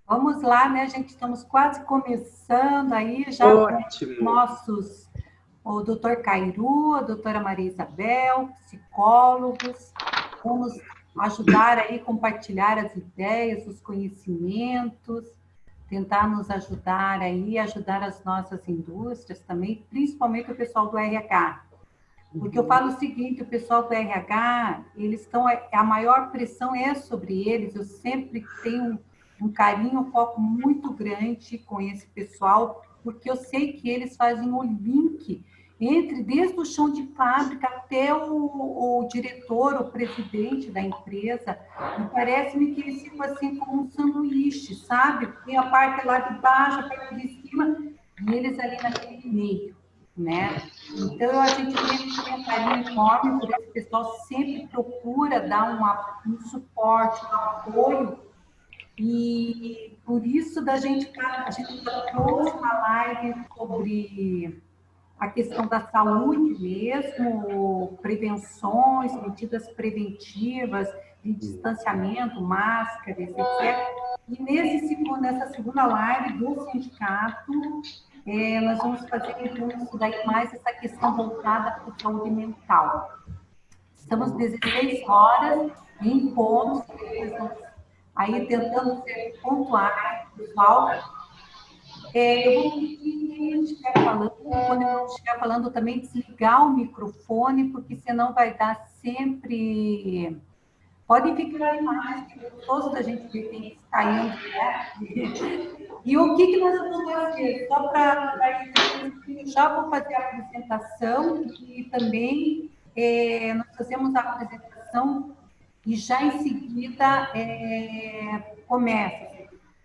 Vamos lá, né, gente? Estamos quase começando aí já com Ótimo. nossos, o doutor Cairu, a doutora Maria Isabel, psicólogos. Vamos ajudar aí, compartilhar as ideias, os conhecimentos, tentar nos ajudar aí, ajudar as nossas indústrias também, principalmente o pessoal do RH. Porque eu falo o seguinte, o pessoal do RH, eles estão, a maior pressão é sobre eles, eu sempre tenho um carinho, um foco muito grande com esse pessoal, porque eu sei que eles fazem o link entre, desde o chão de fábrica até o diretor, o presidente da empresa, e parece-me que eles ficam assim como um sanduíche, sabe? Tem a parte lá de baixo, a parte de cima, e eles ali naquele meio, né? Então, a gente tem um carinho enorme por esse pessoal, sempre procura dar um suporte, um apoio, e por isso a gente já trouxe uma live sobre a questão da saúde mesmo, prevenções, medidas preventivas, de distanciamento, máscaras, etc. E nessa segunda live do sindicato, nós vamos fazer então isso daí mais essa questão voltada para a saúde mental. Estamos 16 horas em pontos, aí tentando ser pontuais, pessoal. Eu vou pedir quem estiver falando, quando eu estiver falando também, desligar o microfone, porque senão vai dar sempre. Podem ficar a imagem, que é gostoso da gente ver quem está indo, né? E o que nós vamos fazer? Só para eu já vou fazer a apresentação e também nós fazemos a apresentação e já em seguida começa.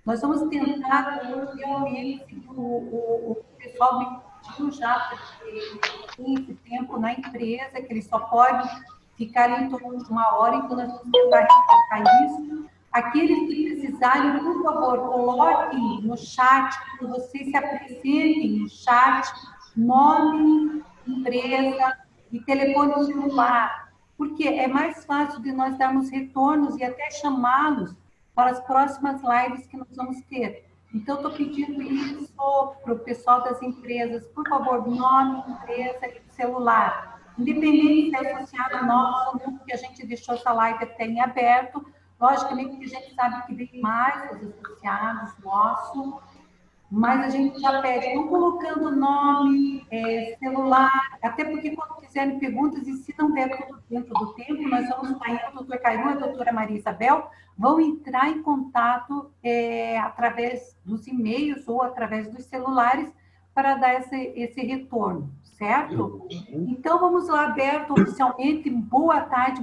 Nós vamos tentar realmente seguir o pessoal me pediu já, porque tem esse tempo na empresa, que eles só podem ficar em torno de uma hora, então nós vamos tentar respeitar isso. Aqueles que precisarem, por favor, coloquem no chat, quando vocês se apresentem no chat, nome, empresa e telefone celular, porque é mais fácil de nós darmos retornos e até chamá-los para as próximas lives que nós vamos ter. Então, estou pedindo isso para o pessoal das empresas, por favor, nome, empresa e celular. Independente se é associado nosso ou não, porque a gente deixou essa live até em aberto, logicamente que a gente sabe que vem mais os associados nossos, mas a gente já pede, não colocando nome, celular, até porque quando fizerem perguntas, e se não der tudo dentro do tempo, nós vamos estar indo, o doutor Cairu e a doutora Maria Isabel vão entrar em contato através dos e-mails ou através dos celulares para dar esse retorno, certo? Então, vamos lá, aberto oficialmente. Boa tarde,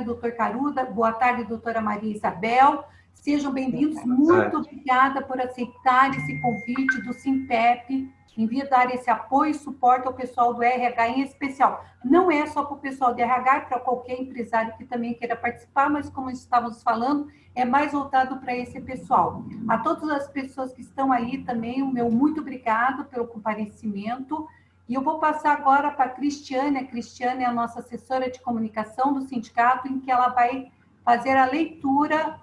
doutor Caruda, boa tarde, doutora Maria Isabel. Sejam bem-vindos. Muito obrigada por aceitar esse convite do Simpep, em vir dar esse apoio e suporte ao pessoal do RH em especial. Não é só para o pessoal do RH, é para qualquer empresário que também queira participar, mas como estávamos falando, é mais voltado para esse pessoal. A todas as pessoas que estão aí também, o meu muito obrigado pelo comparecimento. E eu vou passar agora para a Cristiane. A Cristiane é a nossa assessora de comunicação do sindicato, em que ela vai fazer a leitura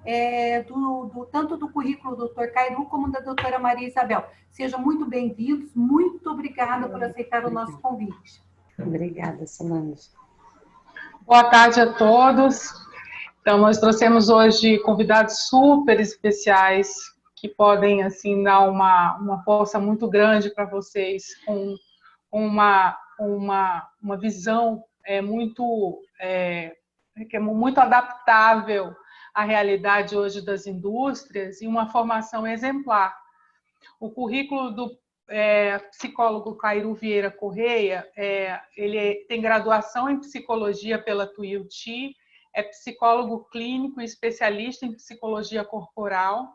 tanto do currículo do Dr. Cairu como da doutora Maria Isabel. Sejam muito bem-vindos, muito obrigada por aceitar o nosso convite. Obrigada, Solange. Boa tarde a todos. Então, nós trouxemos hoje convidados super especiais que podem, assim, dar uma força muito grande para vocês, com uma visão que é muito adaptável à realidade hoje das indústrias e uma formação exemplar. O currículo do psicólogo Cairu Vieira Correia, ele tem graduação em psicologia pela Tuiuti, é psicólogo clínico e especialista em psicologia corporal,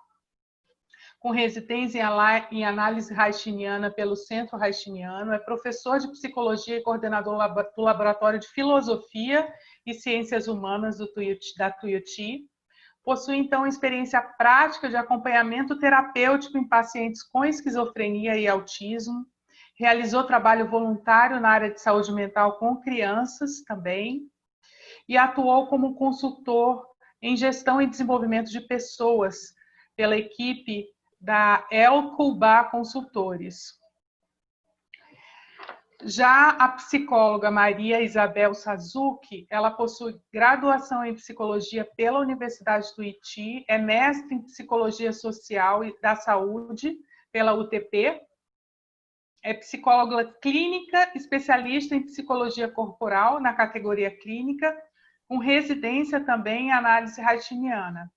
com residência em análise reichiniana pelo Centro Reichiniano, é professor de psicologia e coordenador do Laboratório de Filosofia e Ciências Humanas da Tuiuti. Possui, então, experiência prática de acompanhamento terapêutico em pacientes com esquizofrenia e autismo. Realizou trabalho voluntário na área de saúde mental com crianças também. E atuou como consultor em gestão e desenvolvimento de pessoas pela equipe da El Cuba Consultores. Já a psicóloga Maria Isabel Sazuki, ela possui graduação em psicologia pela Universidade do Iti, é mestre em psicologia social e da saúde pela UTP, é psicóloga clínica, especialista em psicologia corporal na categoria clínica, com residência também em análise reichiniana.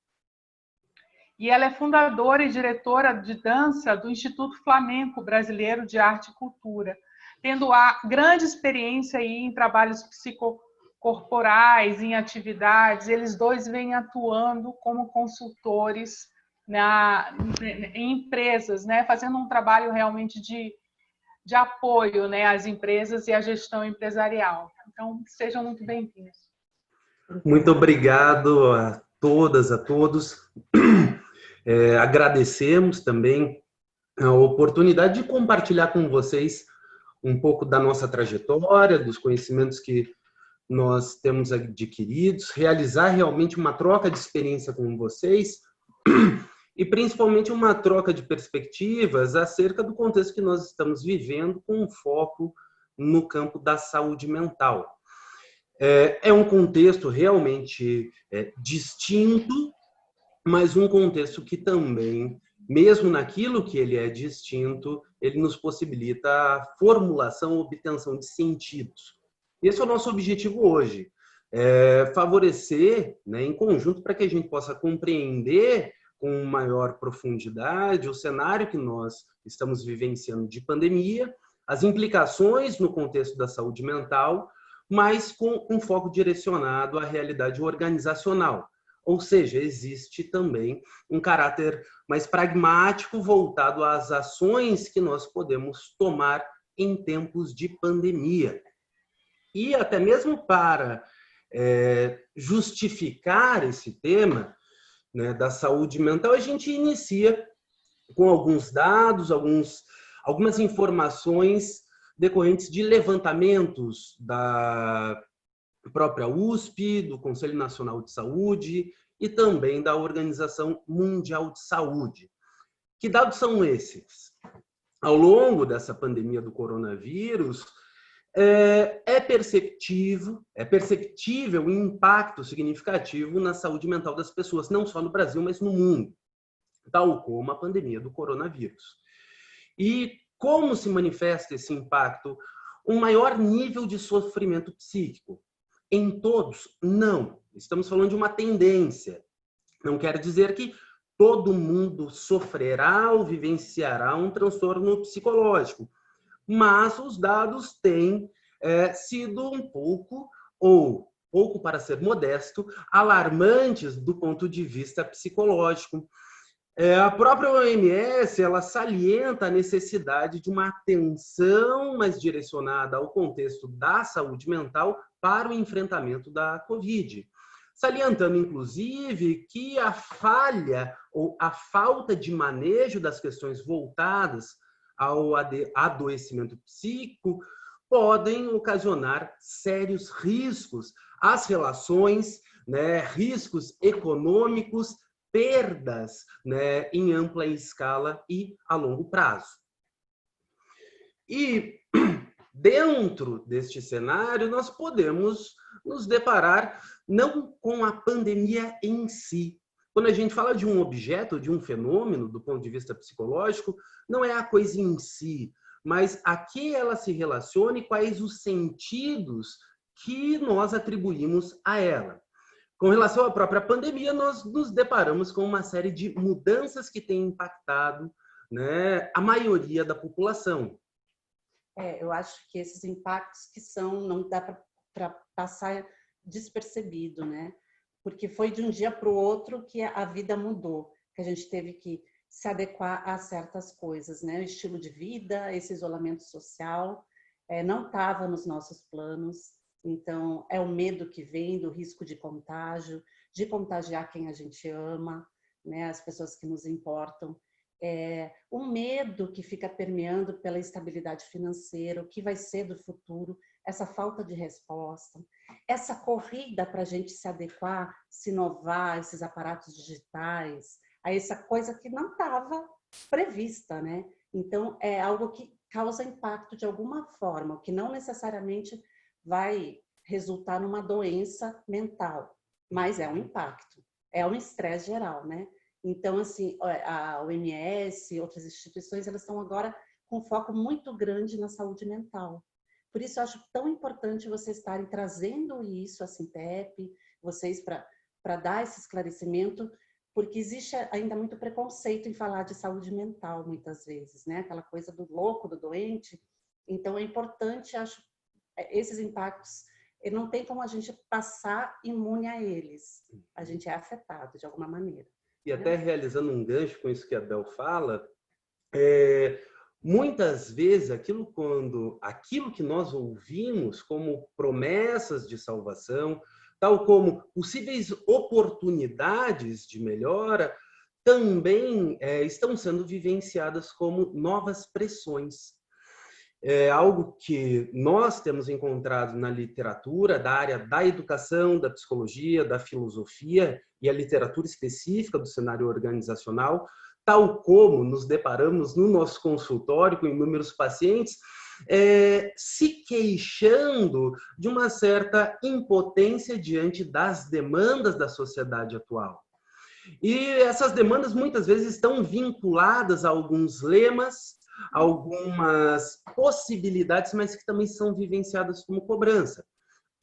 E ela é fundadora e diretora de dança do Instituto Flamenco Brasileiro de Arte e Cultura, tendo a grande experiência aí em trabalhos psicocorporais, em atividades. Eles dois vêm atuando como consultores em empresas, né, fazendo um trabalho realmente de apoio, né, às empresas e à gestão empresarial. Então, sejam muito bem-vindos. Muito obrigado a todas, a todos. Agradecemos também a oportunidade de compartilhar com vocês um pouco da nossa trajetória, dos conhecimentos que nós temos adquiridos, realizar realmente uma troca de experiência com vocês e principalmente uma troca de perspectivas acerca do contexto que nós estamos vivendo, com um foco no campo da saúde mental. É um contexto realmente distinto, mas um contexto que também, mesmo naquilo que ele é distinto, ele nos possibilita a formulação, obtenção de sentidos. Esse é o nosso objetivo hoje, favorecer, né, em conjunto, para que a gente possa compreender com maior profundidade o cenário que nós estamos vivenciando de pandemia, as implicações no contexto da saúde mental, mas com um foco direcionado à realidade organizacional. Ou seja, existe também um caráter mais pragmático voltado às ações que nós podemos tomar em tempos de pandemia. E até mesmo para justificar esse tema, né, da saúde mental, a gente inicia com alguns dados, algumas informações decorrentes de levantamentos da própria USP, do Conselho Nacional de Saúde e também da Organização Mundial de Saúde. Que dados são esses? Ao longo dessa pandemia do coronavírus, é perceptível um impacto significativo na saúde mental das pessoas, não só no Brasil, mas no mundo, tal como a pandemia do coronavírus. E como se manifesta esse impacto? Um maior nível de sofrimento psíquico. Em todos? Não. Estamos falando de uma tendência. Não quer dizer que todo mundo sofrerá ou vivenciará um transtorno psicológico. Mas os dados têm sido um pouco, ou pouco para ser modesto, alarmantes do ponto de vista psicológico. A própria OMS, ela salienta a necessidade de uma atenção mais direcionada ao contexto da saúde mental para o enfrentamento da Covid. Salientando, inclusive, que a falha ou a falta de manejo das questões voltadas ao adoecimento psíquico podem ocasionar sérios riscos às relações, né, riscos econômicos, perdas, né, em ampla escala e a longo prazo. E dentro deste cenário, nós podemos nos deparar não com a pandemia em si. Quando a gente fala de um objeto, de um fenômeno, do ponto de vista psicológico, não é a coisa em si, mas a que ela se relaciona e quais os sentidos que nós atribuímos a ela. Com relação à própria pandemia, nós nos deparamos com uma série de mudanças que têm impactado, né, a maioria da população. Eu acho que esses impactos não dá para passar despercebido, né? Porque foi de um dia para o outro que a vida mudou, que a gente teve que se adequar a certas coisas, né? O estilo de vida, esse isolamento social, não estava nos nossos planos. Então, é o medo que vem do risco de contágio, de contagiar quem a gente ama, né? As pessoas que nos importam. Um medo que fica permeando pela instabilidade financeira, o que vai ser do futuro, essa falta de resposta, essa corrida para a gente se adequar, se inovar, esses aparatos digitais, a essa coisa que não estava prevista, né? Então, é algo que causa impacto de alguma forma, o que não necessariamente vai resultar numa doença mental, mas é um impacto, é um estresse geral, né? Então, assim, a OMS, outras instituições, elas estão agora com foco muito grande na saúde mental. Por isso, eu acho tão importante vocês estarem trazendo isso, a Sintep, vocês, para dar esse esclarecimento, porque existe ainda muito preconceito em falar de saúde mental, muitas vezes, né? Aquela coisa do louco, do doente. Então, é importante, acho, esses impactos, não tem como a gente passar imune a eles. A gente é afetado, de alguma maneira. E até realizando um gancho com isso que a Bel fala, muitas vezes aquilo que nós ouvimos como promessas de salvação, tal como possíveis oportunidades de melhora, também estão sendo vivenciadas como novas pressões. É algo que nós temos encontrado na literatura da área da educação, da psicologia, da filosofia e a literatura específica do cenário organizacional, tal como nos deparamos no nosso consultório com inúmeros pacientes se queixando de uma certa impotência diante das demandas da sociedade atual. E essas demandas muitas vezes estão vinculadas a alguns lemas, algumas possibilidades, mas que também são vivenciadas como cobrança.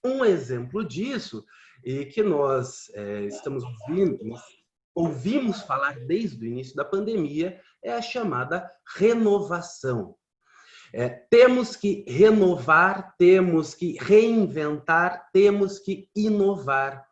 Um exemplo disso, e que nós ouvimos falar desde o início da pandemia, é a chamada renovação. Temos que renovar, temos que reinventar, temos que inovar.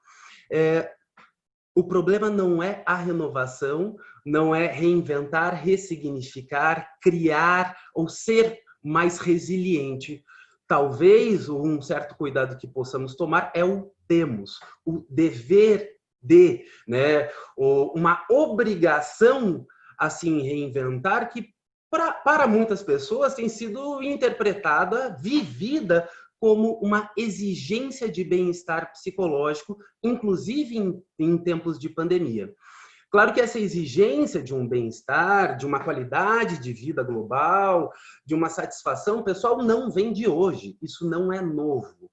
O problema não é a renovação, não é reinventar, ressignificar, criar ou ser mais resiliente. Talvez um certo cuidado que possamos tomar é o temos, o dever de, né? Uma obrigação a se reinventar que para muitas pessoas tem sido interpretada, vivida como uma exigência de bem-estar psicológico, inclusive em tempos de pandemia. Claro que essa exigência de um bem-estar, de uma qualidade de vida global, de uma satisfação pessoal, não vem de hoje. Isso não é novo.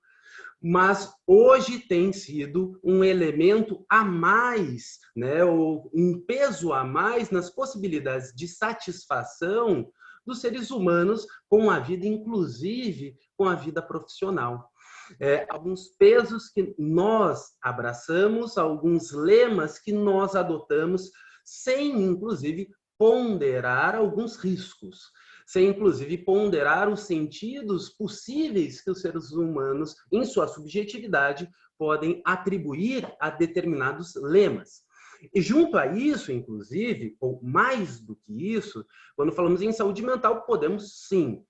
Mas hoje tem sido um elemento a mais, né, ou um peso a mais nas possibilidades de satisfação dos seres humanos com a vida, inclusive com a vida profissional. Alguns pesos que nós abraçamos, alguns lemas que nós adotamos, sem, inclusive, ponderar alguns riscos, sem, inclusive, ponderar os sentidos possíveis que os seres humanos, em sua subjetividade, podem atribuir a determinados lemas. E junto a isso, inclusive, ou mais do que isso, quando falamos em saúde mental, podemos, sim,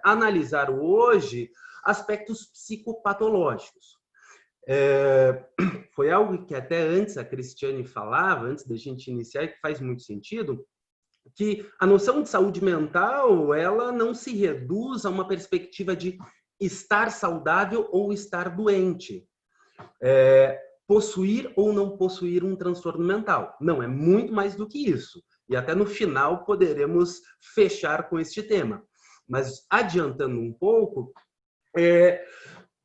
analisar hoje aspectos psicopatológicos. Foi algo que até antes a Cristiane falava, antes da gente iniciar, e que faz muito sentido, que a noção de saúde mental, ela não se reduz a uma perspectiva de estar saudável ou estar doente, possuir ou não possuir um transtorno mental. Não, é muito mais do que isso. E até no final poderemos fechar com este tema. Mas adiantando um pouco,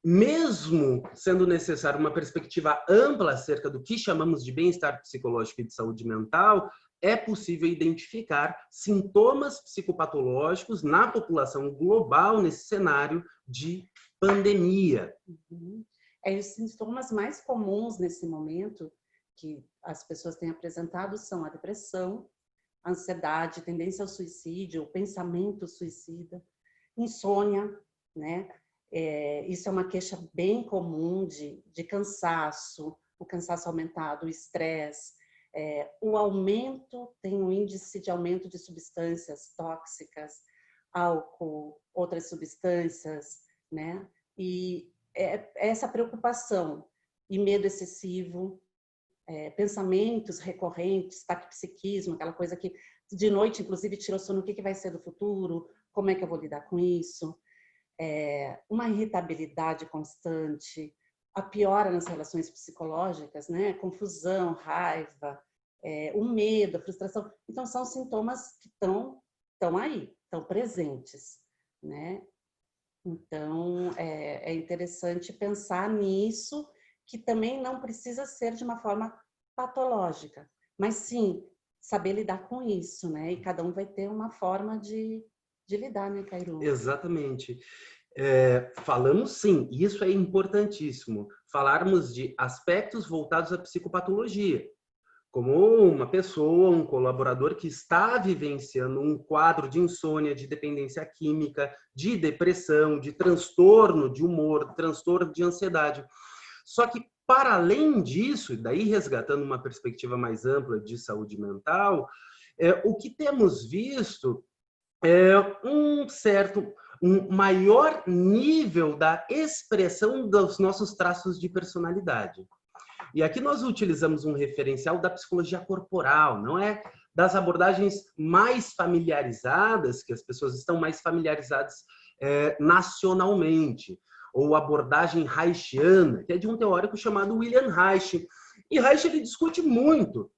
mesmo sendo necessário uma perspectiva ampla acerca do que chamamos de bem-estar psicológico e de saúde mental, é possível identificar sintomas psicopatológicos na população global nesse cenário de pandemia. Os sintomas mais comuns nesse momento que as pessoas têm apresentado são a depressão, a ansiedade, tendência ao suicídio, o pensamento suicida, insônia, né? Isso é uma queixa bem comum de cansaço, o cansaço aumentado, o estresse, o aumento, tem um índice de aumento de substâncias tóxicas, álcool, outras substâncias, né? E essa preocupação e medo excessivo, pensamentos recorrentes, taquipsiquismo, aquela coisa que de noite, inclusive, tira o sono, o que vai ser do futuro, como é que eu vou lidar com isso, uma irritabilidade constante, a piora nas relações psicológicas, né? Confusão, raiva, o medo, a frustração. Então, são sintomas que estão aí, estão presentes, né? Então, é interessante pensar nisso, que também não precisa ser de uma forma patológica, mas sim saber lidar com isso, né? E cada um vai ter uma forma de lidar, né, Cairu? Exatamente. Falamos sim, isso é importantíssimo, falarmos de aspectos voltados à psicopatologia, como uma pessoa, um colaborador que está vivenciando um quadro de insônia, de dependência química, de depressão, de transtorno de humor, transtorno de ansiedade. Só que, para além disso, daí resgatando uma perspectiva mais ampla de saúde mental, o que temos visto é um maior nível da expressão dos nossos traços de personalidade. E aqui nós utilizamos um referencial da psicologia corporal, não é das abordagens mais familiarizadas, que as pessoas estão mais familiarizadas nacionalmente, ou abordagem reichiana, que é de um teórico chamado William Reich. E Reich ele discute muito,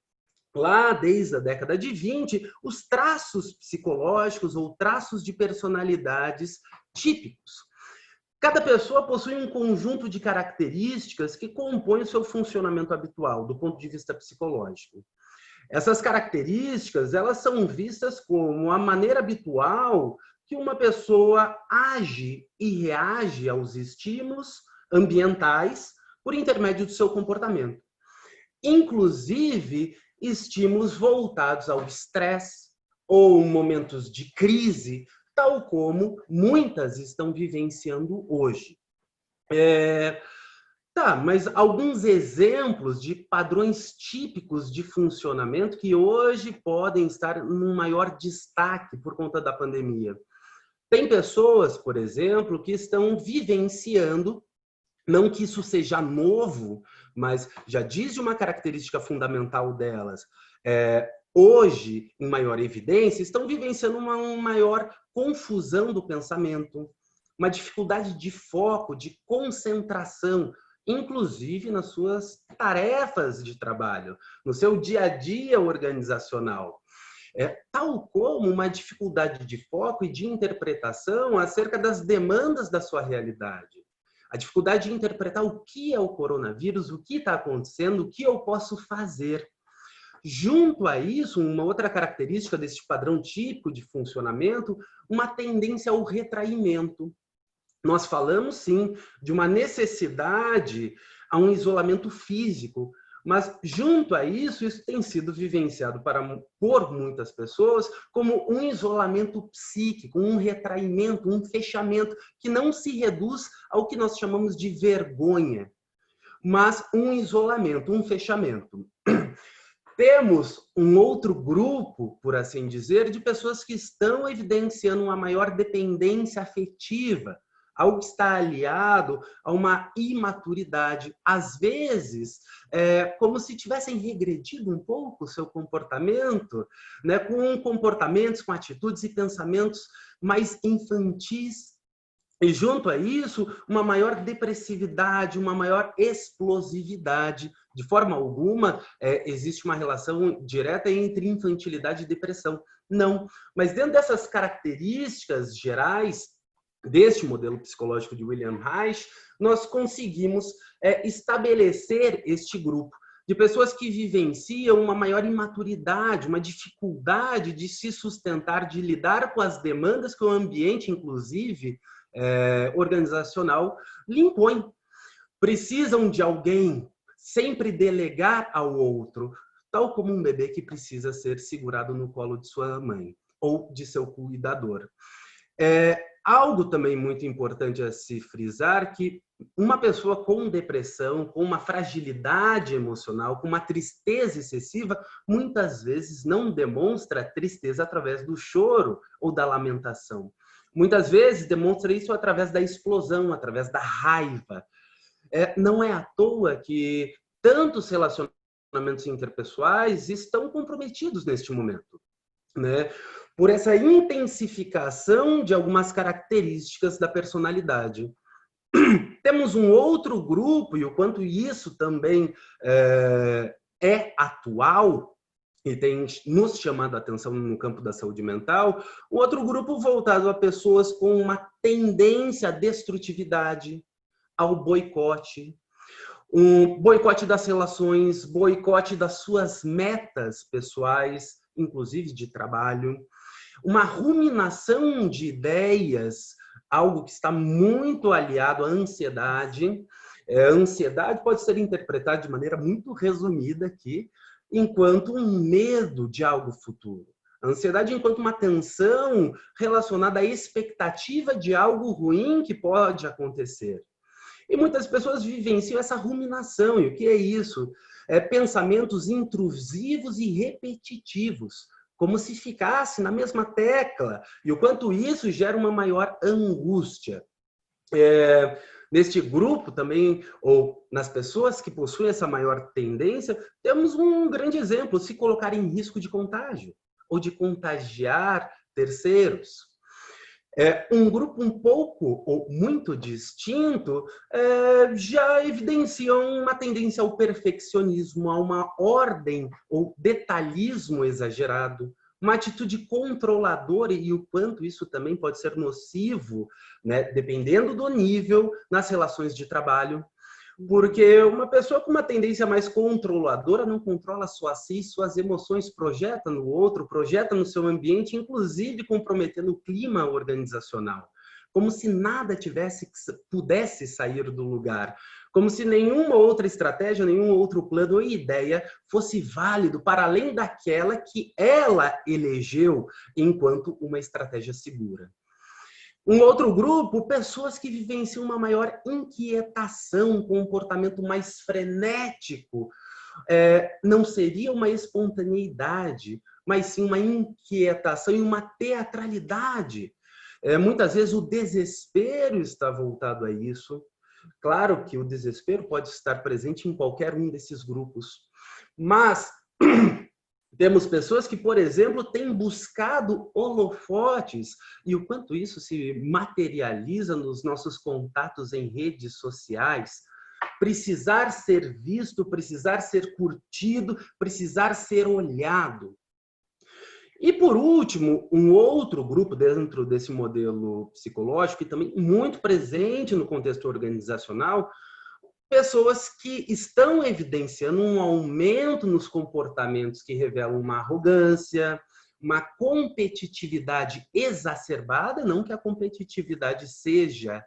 lá desde a década de 20, os traços psicológicos ou traços de personalidades típicos. Cada pessoa possui um conjunto de características que compõem o seu funcionamento habitual, do ponto de vista psicológico. Essas características, elas são vistas como a maneira habitual que uma pessoa age e reage aos estímulos ambientais por intermédio do seu comportamento. Inclusive, estímulos voltados ao estresse ou momentos de crise, tal como muitas estão vivenciando hoje. Mas alguns exemplos de padrões típicos de funcionamento que hoje podem estar num maior destaque por conta da pandemia. Tem pessoas, por exemplo, que estão vivenciando, não que isso seja novo, mas já diz de uma característica fundamental delas, hoje, em maior evidência, estão vivenciando uma maior confusão do pensamento, uma dificuldade de foco, de concentração, inclusive nas suas tarefas de trabalho, no seu dia a dia organizacional. Tal como uma dificuldade de foco e de interpretação acerca das demandas da sua realidade. A dificuldade de interpretar o que é o coronavírus, o que está acontecendo, o que eu posso fazer. Junto a isso, uma outra característica desse padrão típico de funcionamento, uma tendência ao retraimento. Nós falamos, sim, de uma necessidade a um isolamento físico, mas, junto a isso, isso tem sido vivenciado por muitas pessoas como um isolamento psíquico, um retraimento, um fechamento, que não se reduz ao que nós chamamos de vergonha, mas um isolamento, um fechamento. Temos um outro grupo, por assim dizer, de pessoas que estão evidenciando uma maior dependência afetiva, algo que está aliado a uma imaturidade, às vezes, como se tivessem regredido um pouco o seu comportamento, né, com comportamentos, com atitudes e pensamentos mais infantis. E junto a isso, uma maior depressividade, uma maior explosividade. De forma alguma, existe uma relação direta entre infantilidade e depressão. Não, mas dentro dessas características gerais deste modelo psicológico de William Reich, nós conseguimos estabelecer este grupo de pessoas que vivenciam uma maior imaturidade, uma dificuldade de se sustentar, de lidar com as demandas que o ambiente, inclusive, organizacional, lhe impõe. Precisam de alguém, sempre delegar ao outro, tal como um bebê que precisa ser segurado no colo de sua mãe ou de seu cuidador. Algo também muito importante a se frisar, que uma pessoa com depressão, com uma fragilidade emocional, com uma tristeza excessiva, muitas vezes não demonstra tristeza através do choro ou da lamentação. Muitas vezes demonstra isso através da explosão, através da raiva. Não é à toa que tantos relacionamentos interpessoais estão comprometidos neste momento, né? Por essa intensificação de algumas características da personalidade. Temos um outro grupo, e o quanto isso também é atual, e tem nos chamado a atenção no campo da saúde mental. O outro grupo voltado a pessoas com uma tendência à destrutividade, ao boicote, um boicote das relações, boicote das suas metas pessoais, inclusive de trabalho, uma ruminação de ideias, algo que está muito aliado à ansiedade. A ansiedade pode ser interpretada de maneira muito resumida aqui, enquanto um medo de algo futuro. A ansiedade enquanto uma tensão relacionada à expectativa de algo ruim que pode acontecer. E muitas pessoas vivenciam essa ruminação. E o que é isso? Pensamentos intrusivos e repetitivos, como se ficasse na mesma tecla. E o quanto isso gera uma maior angústia. Neste grupo também, ou nas pessoas que possuem essa maior tendência, temos um grande exemplo: se colocar em risco de contágio ou de contagiar terceiros. Um grupo um pouco ou muito distinto já evidenciam uma tendência ao perfeccionismo, a uma ordem ou detalhismo exagerado, uma atitude controladora, e o quanto isso também pode ser nocivo, né, dependendo do nível, nas relações de trabalho. Porque uma pessoa com uma tendência mais controladora não controla só si, suas emoções, projeta no outro, projeta no seu ambiente, inclusive comprometendo o clima organizacional. Como se nada pudesse sair do lugar. Como se nenhuma outra estratégia, nenhum outro plano ou ideia fosse válido para além daquela que ela elegeu enquanto uma estratégia segura. Um outro grupo, pessoas que vivenciam uma maior inquietação, um comportamento mais frenético. Não seria uma espontaneidade, mas sim uma inquietação e uma teatralidade. Muitas vezes o desespero está voltado a isso. Claro que o desespero pode estar presente em qualquer um desses grupos, mas temos pessoas que, por exemplo, têm buscado holofotes, e o quanto isso se materializa nos nossos contatos em redes sociais. Precisar ser visto, precisar ser curtido, precisar ser olhado. E, por último, um outro grupo dentro desse modelo psicológico, e também muito presente no contexto organizacional, pessoas que estão evidenciando um aumento nos comportamentos que revelam uma arrogância, uma competitividade exacerbada, não que a competitividade seja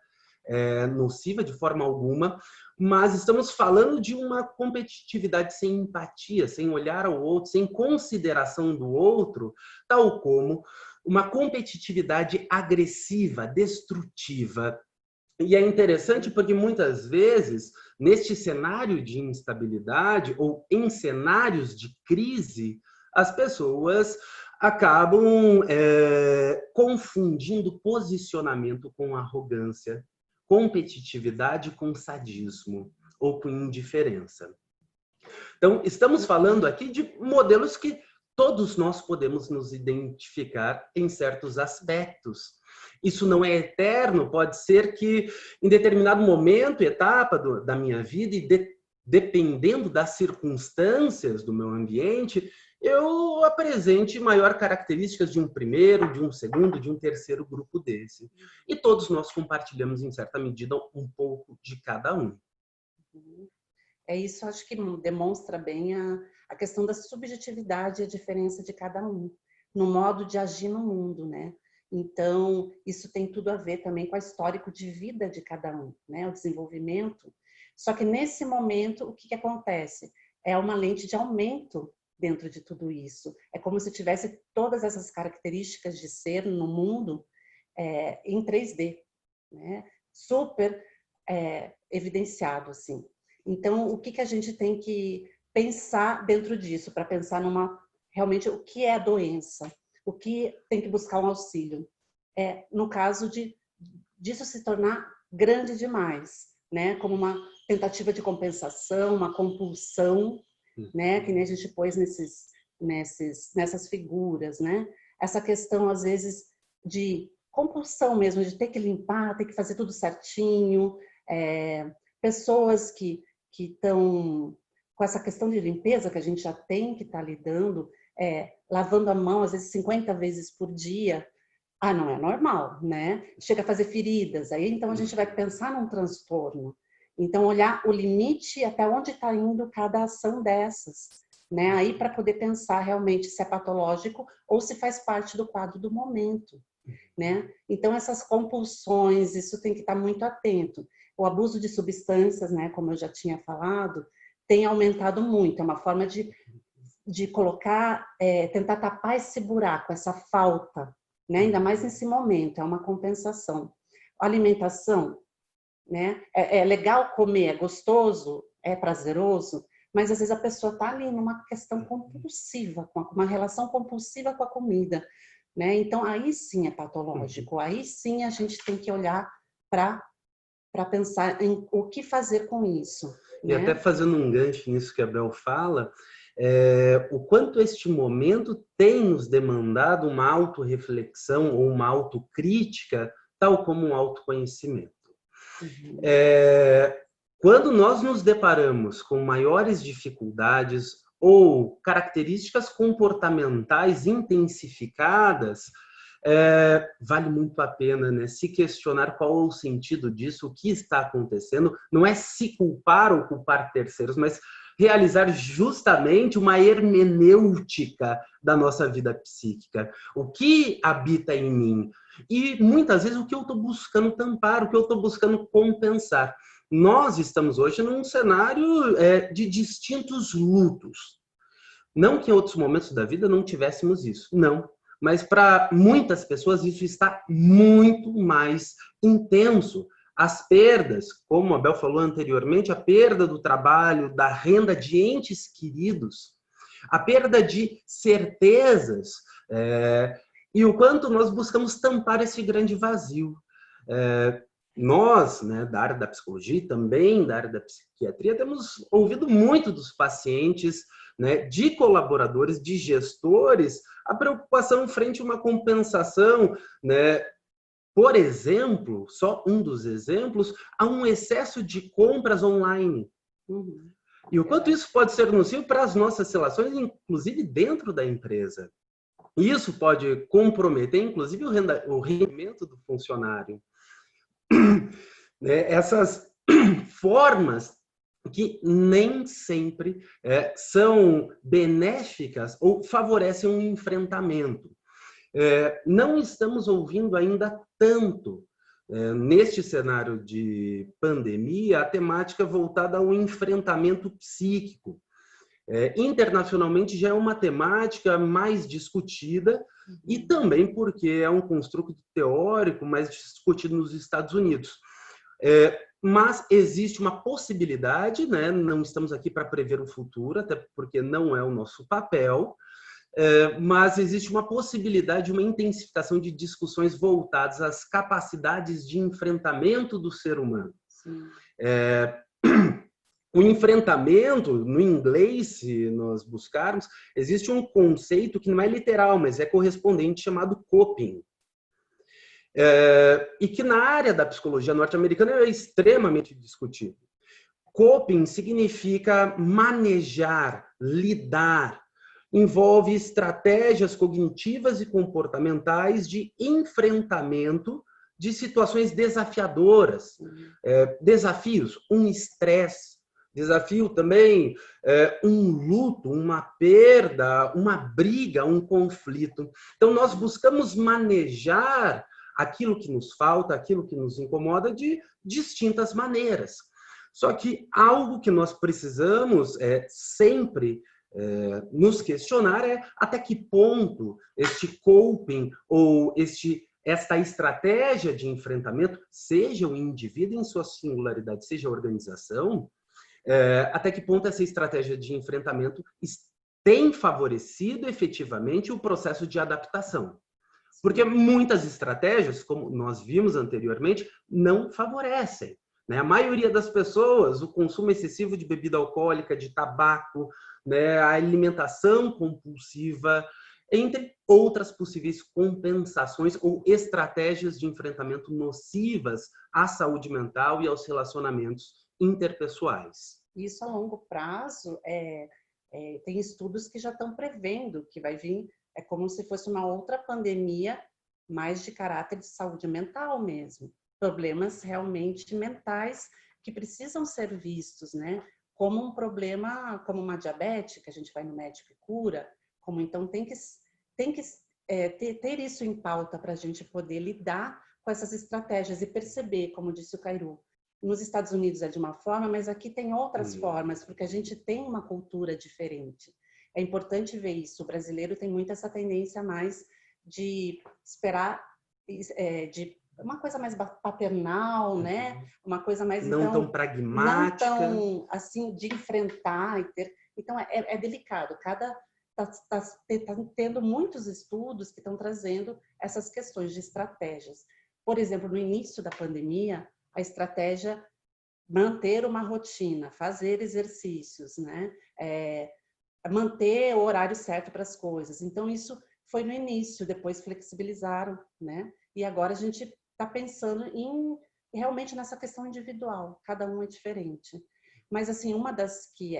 nociva de forma alguma, mas estamos falando de uma competitividade sem empatia, sem olhar ao outro, sem consideração do outro, tal como uma competitividade agressiva, destrutiva. E é interessante porque muitas vezes, neste cenário de instabilidade ou em cenários de crise, as pessoas acabam confundindo posicionamento com arrogância, competitividade com sadismo ou com indiferença. Então, estamos falando aqui de modelos que todos nós podemos nos identificar em certos aspectos. Isso não é eterno, pode ser que em determinado momento, etapa da minha vida, e dependendo das circunstâncias do meu ambiente, eu apresente maior características de um primeiro, de um segundo, de um terceiro grupo desse. E todos nós compartilhamos, em certa medida, um pouco de cada um. Isso, acho que demonstra bem a questão da subjetividade e a diferença de cada um, no modo de agir no mundo, né? Então, isso tem tudo a ver também com o histórico de vida de cada um, né? O desenvolvimento. Só que nesse momento, o que acontece? É uma lente de aumento dentro de tudo isso. É como se tivesse todas essas características de ser no mundo em 3D, né? Super evidenciado, assim. Então, o que a gente tem que pensar dentro disso, para pensar realmente o que é a doença, o que tem que buscar um auxílio. No caso disso se tornar grande demais, né? Como uma tentativa de compensação, uma compulsão, né? Que nem a gente pôs nessas figuras, né? Essa questão, às vezes, de compulsão mesmo, de ter que limpar, ter que fazer tudo certinho. Pessoas que estão com essa questão de limpeza que a gente já tem que estar lidando, lavando a mão, às vezes 50 vezes por dia, não é normal, né? Chega a fazer feridas, aí então a gente vai pensar num transtorno. Então, olhar o limite até onde está indo cada ação dessas, né? Aí para poder pensar realmente se é patológico ou se faz parte do quadro do momento, né? Então, essas compulsões, isso tem que estar muito atento. O abuso de substâncias, né, como eu já tinha falado, tem aumentado muito. É uma forma de colocar, tentar tapar esse buraco, essa falta, né? Ainda mais nesse momento, é uma compensação. A alimentação, né? É legal comer, é gostoso, é prazeroso, mas às vezes a pessoa está ali numa questão compulsiva, com uma relação compulsiva com a comida, né? Então aí sim é patológico, aí sim a gente tem que olhar para pensar em o que fazer com isso. E né? até fazendo um gancho nisso que a Bel fala, o quanto este momento tem nos demandado uma autorreflexão ou uma autocrítica, tal como um autoconhecimento. Uhum. Quando nós nos deparamos com maiores dificuldades ou características comportamentais intensificadas, vale muito a pena, né, se questionar qual é o sentido disso, o que está acontecendo. Não é se culpar ou culpar terceiros, mas realizar justamente uma hermenêutica da nossa vida psíquica. O que habita em mim? E muitas vezes o que eu estou buscando tampar, o que eu estou buscando compensar. Nós estamos hoje num cenário de distintos lutos. Não que em outros momentos da vida não tivéssemos isso, não. Mas para muitas pessoas isso está muito mais intenso. As perdas, como a Bel falou anteriormente, a perda do trabalho, da renda de entes queridos, a perda de certezas, e o quanto nós buscamos tampar esse grande vazio. Nós, né, da área da psicologia e também da área da psiquiatria, temos ouvido muito dos pacientes, né, de colaboradores, de gestores, a preocupação frente a uma compensação, né, por exemplo, só um dos exemplos, há um excesso de compras online. Uhum. E o quanto isso pode ser nocivo para as nossas relações, inclusive dentro da empresa. Isso pode comprometer, inclusive, o rendimento do funcionário. Essas formas que nem sempre são benéficas ou favorecem um enfrentamento. Não estamos ouvindo ainda tanto, neste cenário de pandemia, a temática voltada ao enfrentamento psíquico. Internacionalmente já é uma temática mais discutida e também porque é um construto teórico mais discutido nos Estados Unidos. Mas existe uma possibilidade, né? Não estamos aqui para prever o futuro, até porque não é o nosso papel, mas existe uma possibilidade, uma intensificação de discussões voltadas às capacidades de enfrentamento do ser humano. O enfrentamento, no inglês, se nós buscarmos, existe um conceito que não é literal, mas é correspondente, chamado coping. E que na área da psicologia norte-americana é extremamente discutido. Coping significa manejar, lidar, envolve estratégias cognitivas e comportamentais de enfrentamento de situações desafiadoras, desafios, um estresse, desafio também, um luto, uma perda, uma briga, um conflito. Então, nós buscamos manejar aquilo que nos falta, aquilo que nos incomoda de distintas maneiras. Só que algo que nós precisamos sempre nos questionar é até que ponto este coping ou esta estratégia de enfrentamento, seja o indivíduo em sua singularidade, seja a organização, até que ponto essa estratégia de enfrentamento tem favorecido efetivamente o processo de adaptação. Porque muitas estratégias, como nós vimos anteriormente, não favorecem. A maioria das pessoas, o consumo excessivo de bebida alcoólica, de tabaco, a alimentação compulsiva, entre outras possíveis compensações ou estratégias de enfrentamento nocivas à saúde mental e aos relacionamentos interpessoais. Isso a longo prazo Tem estudos que já estão prevendo que vai vir, é como se fosse uma outra pandemia, mais de caráter de saúde mental mesmo. Problemas realmente mentais que precisam ser vistos, né? Como um problema, como uma diabetes, que a gente vai no médico e cura, como então tem que ter isso em pauta para a gente poder lidar com essas estratégias e perceber, como disse o Kairu, nos Estados Unidos é de uma forma, mas aqui tem outras formas, porque a gente tem uma cultura diferente. É importante ver isso. O brasileiro tem muito essa tendência mais de esperar, de uma coisa mais paternal, né? Uma coisa mais não então, tão pragmática, não tão assim de enfrentar e ter. Então é delicado. Tá tendo muitos estudos que estão trazendo essas questões de estratégias. Por exemplo, no início da pandemia, a estratégia manter uma rotina, fazer exercícios, né? Manter o horário certo para as coisas. Então, isso foi no início, depois flexibilizaram, né? E agora a gente está pensando realmente nessa questão individual, cada um é diferente. Mas, assim, uma das que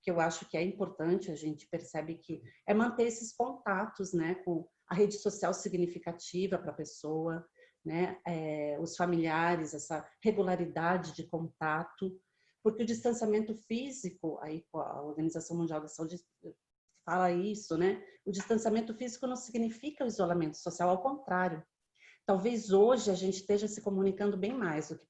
eu acho que é importante, a gente percebe que é manter esses contatos, né? Com a rede social significativa para a pessoa, né? Os familiares, essa regularidade de contato, porque o distanciamento físico, aí a Organização Mundial da Saúde fala isso, né? O distanciamento físico não significa o isolamento social, ao contrário. Talvez hoje a gente esteja se comunicando bem mais do que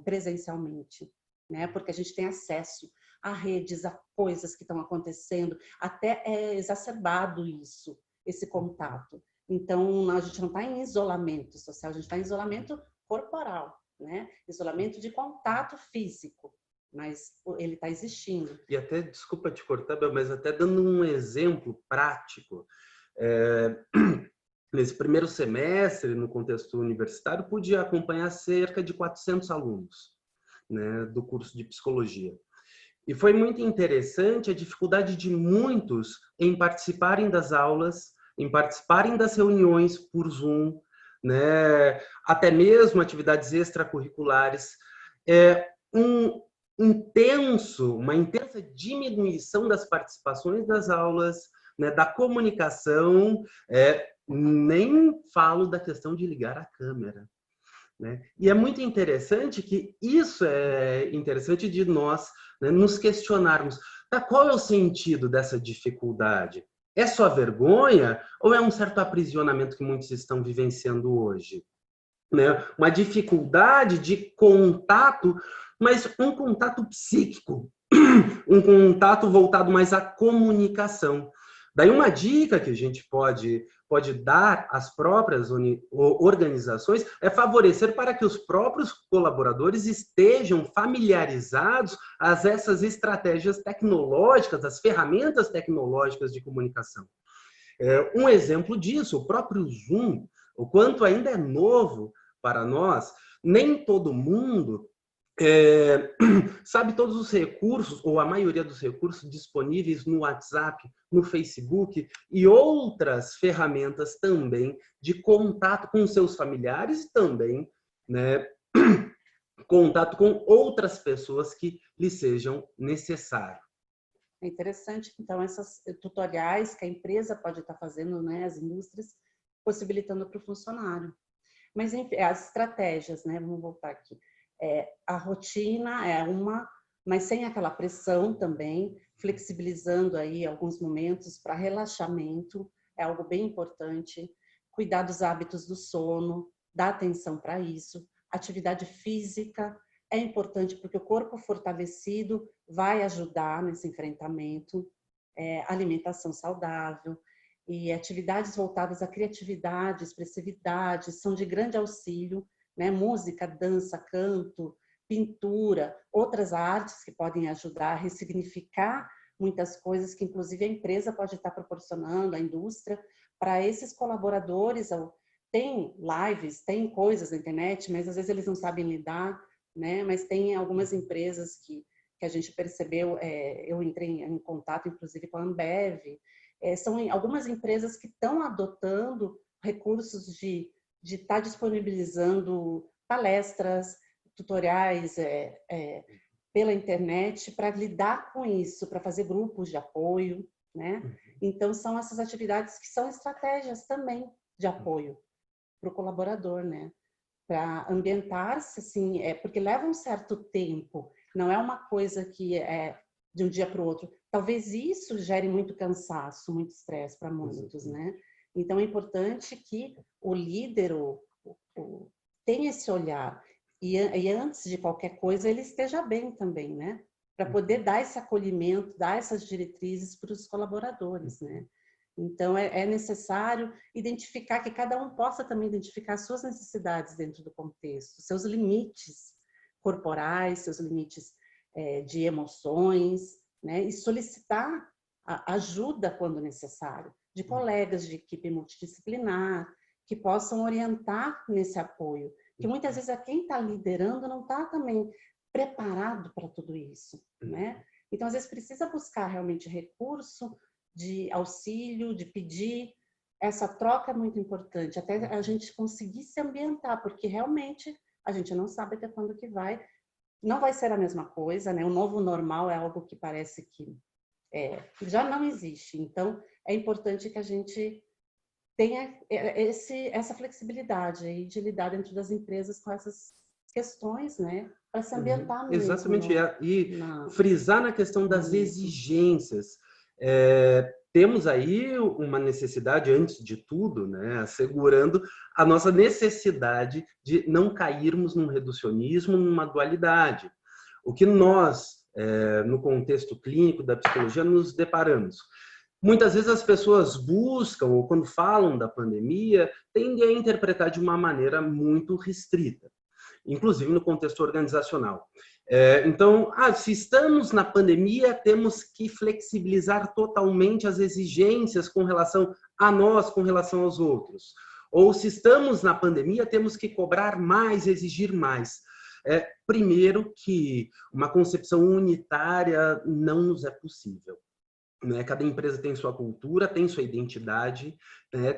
presencialmente, né? Porque a gente tem acesso a redes, a coisas que estão acontecendo, até é exacerbado isso, esse contato. Então, a gente não está em isolamento social, a gente está em isolamento corporal, né? Isolamento de contato físico, mas ele está existindo. E até, desculpa te cortar, Bel, mas até dando um exemplo prático, nesse primeiro semestre, no contexto universitário, pude acompanhar cerca de 400 alunos, né, do curso de psicologia. E foi muito interessante a dificuldade de muitos em participarem das aulas, em participarem das reuniões por Zoom, né? Até mesmo atividades extracurriculares. Uma intensa diminuição das participações das aulas, né? Da comunicação, nem falo da questão de ligar a câmera. Né? E é muito interessante que isso é interessante de nós, né, nos questionarmos. Tá, qual é o sentido dessa dificuldade? É só vergonha ou é um certo aprisionamento que muitos estão vivenciando hoje? Né? Uma dificuldade de contato, mas um contato psíquico, um contato voltado mais à comunicação. Daí uma dica que a gente pode dar às próprias organizações é favorecer para que os próprios colaboradores estejam familiarizados a essas estratégias tecnológicas, as ferramentas tecnológicas de comunicação. Um exemplo disso, o próprio Zoom, o quanto ainda é novo para nós, nem todo mundo sabe todos os recursos, ou a maioria dos recursos disponíveis no WhatsApp, no Facebook e outras ferramentas também de contato com seus familiares e também, né, contato com outras pessoas que lhe sejam necessárias. É interessante, então, essas tutoriais que a empresa pode estar fazendo, né, as indústrias, possibilitando para o funcionário. Mas, enfim, as estratégias, né, vamos voltar aqui. A rotina é uma, mas sem aquela pressão também, flexibilizando aí alguns momentos para relaxamento, é algo bem importante. Cuidar dos hábitos do sono, dar atenção para isso. Atividade física é importante porque o corpo fortalecido vai ajudar nesse enfrentamento. Alimentação saudável e atividades voltadas à criatividade, expressividade são de grande auxílio. Né? Música, dança, canto, pintura, outras artes que podem ajudar a ressignificar muitas coisas que, inclusive, a empresa pode estar proporcionando, a indústria, para esses colaboradores. Tem lives, tem coisas na internet, mas às vezes eles não sabem lidar, né? Mas tem algumas empresas que a gente percebeu, eu entrei em contato, inclusive, com a Ambev, são algumas empresas que estão adotando recursos de estar disponibilizando palestras, tutoriais, pela internet para lidar com isso, para fazer grupos de apoio, né? Então, são essas atividades que são estratégias também de apoio para o colaborador, né? Para ambientar-se, assim, porque leva um certo tempo, não é uma coisa que é de um dia para o outro. Talvez isso gere muito cansaço, muito estresse para muitos, né? Então, é importante que o líder tenha esse olhar e antes de qualquer coisa, ele esteja bem também, né? Para poder dar esse acolhimento, dar essas diretrizes para os colaboradores, né? Então, é necessário identificar, que cada um possa também identificar suas necessidades dentro do contexto, seus limites corporais, seus limites de emoções, né? E solicitar ajuda quando necessário, de colegas de equipe multidisciplinar, que possam orientar nesse apoio, que muitas vezes quem está liderando não está também preparado para tudo isso, né? Então, às vezes, precisa buscar realmente recurso de auxílio, de pedir. Essa troca é muito importante, até a gente conseguir se ambientar, porque realmente a gente não sabe até quando que não vai ser a mesma coisa, né? O novo normal é algo que parece que já não existe. Então, é importante que a gente tenha essa flexibilidade aí de lidar dentro das empresas com essas questões, né? Para se ambientar mesmo. Exatamente. E frisar na questão das exigências. Temos aí uma necessidade, antes de tudo, né, assegurando a nossa necessidade de não cairmos num reducionismo, numa dualidade. O que nós, no contexto clínico da psicologia, nos deparamos. Muitas vezes as pessoas buscam, ou quando falam da pandemia, tendem a interpretar de uma maneira muito restrita, inclusive no contexto organizacional. Então, se estamos na pandemia, temos que flexibilizar totalmente as exigências com relação a nós, com relação aos outros. Ou se estamos na pandemia, temos que cobrar mais, exigir mais. Primeiro que uma concepção unitária não nos é possível. Cada empresa tem sua cultura, tem sua identidade,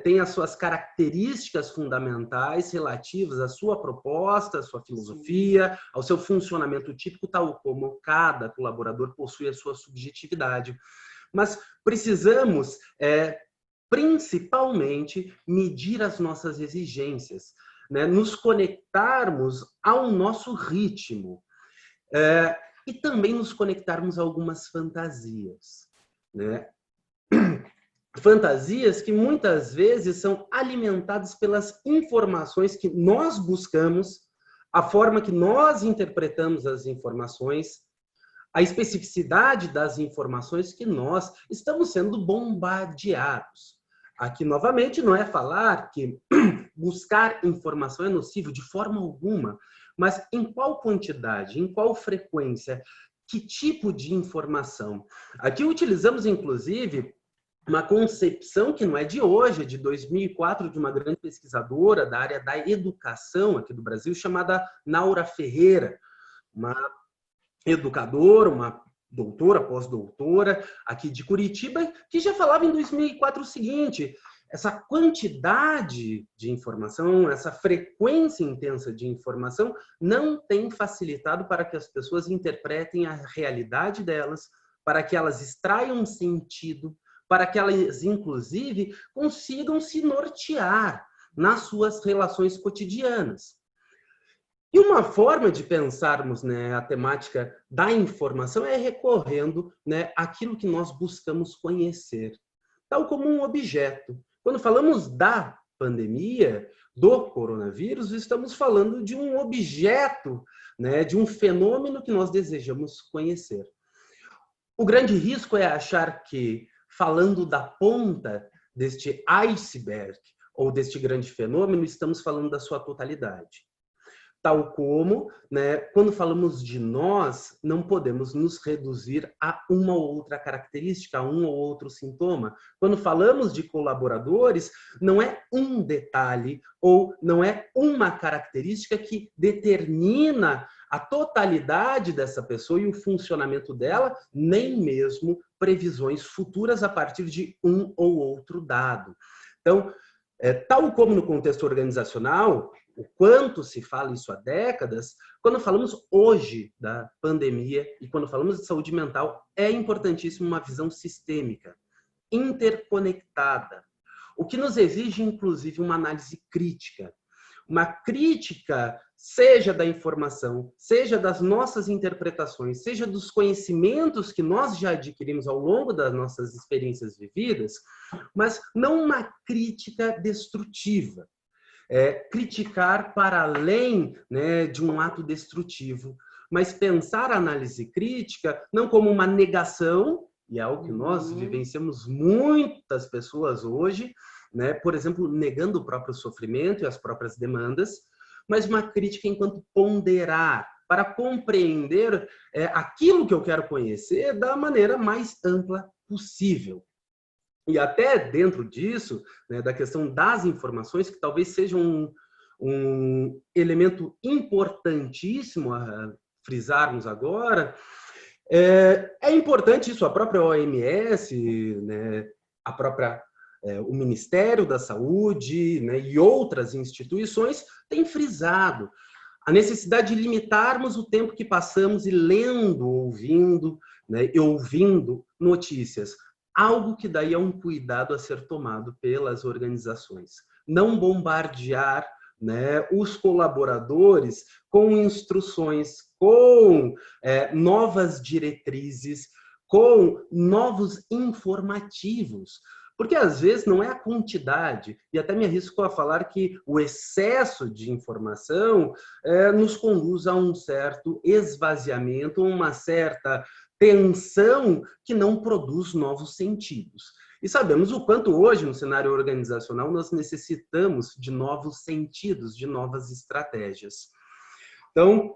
tem as suas características fundamentais relativas à sua proposta, à sua filosofia, ao seu funcionamento típico, tal como cada colaborador possui a sua subjetividade. Mas precisamos, principalmente, medir as nossas exigências, né? Nos conectarmos ao nosso ritmo e também nos conectarmos a algumas fantasias. Né? Fantasias que muitas vezes são alimentadas pelas informações que nós buscamos, a forma que nós interpretamos as informações, a especificidade das informações que nós estamos sendo bombardeados. Aqui, novamente, não é falar que buscar informação é nocivo de forma alguma, mas em qual quantidade, em qual frequência, que tipo de informação? Aqui utilizamos, inclusive, uma concepção que não é de hoje, é de 2004, de uma grande pesquisadora da área da educação aqui do Brasil, chamada Naura Ferreira, uma educadora, uma doutora, pós-doutora, aqui de Curitiba, que já falava em 2004 o seguinte: essa quantidade de informação, essa frequência intensa de informação não tem facilitado para que as pessoas interpretem a realidade delas, para que elas extraiam sentido, para que elas, inclusive, consigam se nortear nas suas relações cotidianas. E uma forma de pensarmos, né, a temática da informação é recorrendo, né, àquilo que nós buscamos conhecer, tal como um objeto. Quando falamos da pandemia, do coronavírus, estamos falando de um objeto, né, de um fenômeno que nós desejamos conhecer. O grande risco é achar que, falando da ponta deste iceberg, ou deste grande fenômeno, estamos falando da sua totalidade. Tal como, né, quando falamos de nós, não podemos nos reduzir a uma ou outra característica, a um ou outro sintoma. Quando falamos de colaboradores, não é um detalhe ou não é uma característica que determina a totalidade dessa pessoa e o funcionamento dela, nem mesmo previsões futuras a partir de um ou outro dado. Então, Tal como no contexto organizacional, o quanto se fala isso há décadas, quando falamos hoje da pandemia e quando falamos de saúde mental, é importantíssimo uma visão sistêmica, interconectada, o que nos exige, inclusive, uma análise crítica. Uma crítica, seja da informação, seja das nossas interpretações, seja dos conhecimentos que nós já adquirimos ao longo das nossas experiências vividas, mas não uma crítica destrutiva. Criticar para além, né, de um ato destrutivo, mas pensar a análise crítica não como uma negação, e é algo que nós vivenciamos muitas pessoas hoje, né, por exemplo, negando o próprio sofrimento e as próprias demandas, mas uma crítica enquanto ponderar, para compreender aquilo que eu quero conhecer da maneira mais ampla possível. E até dentro disso, né, da questão das informações, que talvez seja um elemento importantíssimo a frisarmos agora, é importante isso, a própria OMS, né, o Ministério da Saúde, né, e outras instituições têm frisado a necessidade de limitarmos o tempo que passamos e lendo, ouvindo, né, e ouvindo notícias. Algo que daí é um cuidado a ser tomado pelas organizações. Não bombardear, né, os colaboradores com instruções, com novas diretrizes, com novos informativos. Porque, às vezes, não é a quantidade, e até me arrisco a falar que o excesso de informação nos conduz a um certo esvaziamento, uma certa tensão que não produz novos sentidos. E sabemos o quanto hoje, no cenário organizacional, nós necessitamos de novos sentidos, de novas estratégias. Então,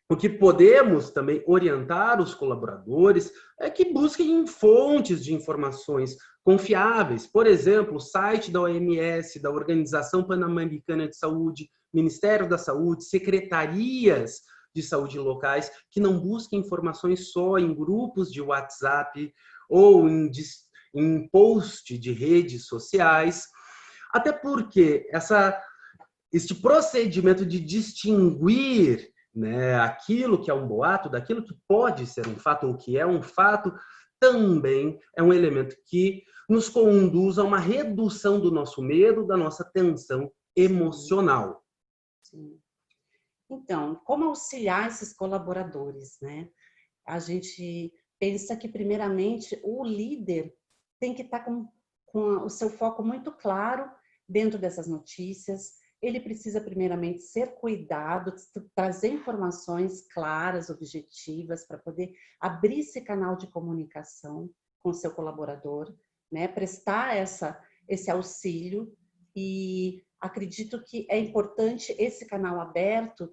o que podemos também orientar os colaboradores é que busquem fontes de informações confiáveis. Por exemplo, o site da OMS, da Organização Pan-Americana de Saúde, Ministério da Saúde, secretarias de saúde locais, que não busquem informações só em grupos de WhatsApp ou em post de redes sociais. Até porque este procedimento de distinguir, né, aquilo que é um boato daquilo que pode ser um fato ou que é um fato, também é um elemento que nos conduz a uma redução do nosso medo, da nossa tensão emocional. Sim. Então, como auxiliar esses colaboradores, né? A gente pensa que, primeiramente, o líder tem que estar com o seu foco muito claro dentro dessas notícias. Ele precisa, primeiramente, ser cuidado, trazer informações claras, objetivas, para poder abrir esse canal de comunicação com o seu colaborador, né? Prestar esse auxílio, e acredito que é importante esse canal aberto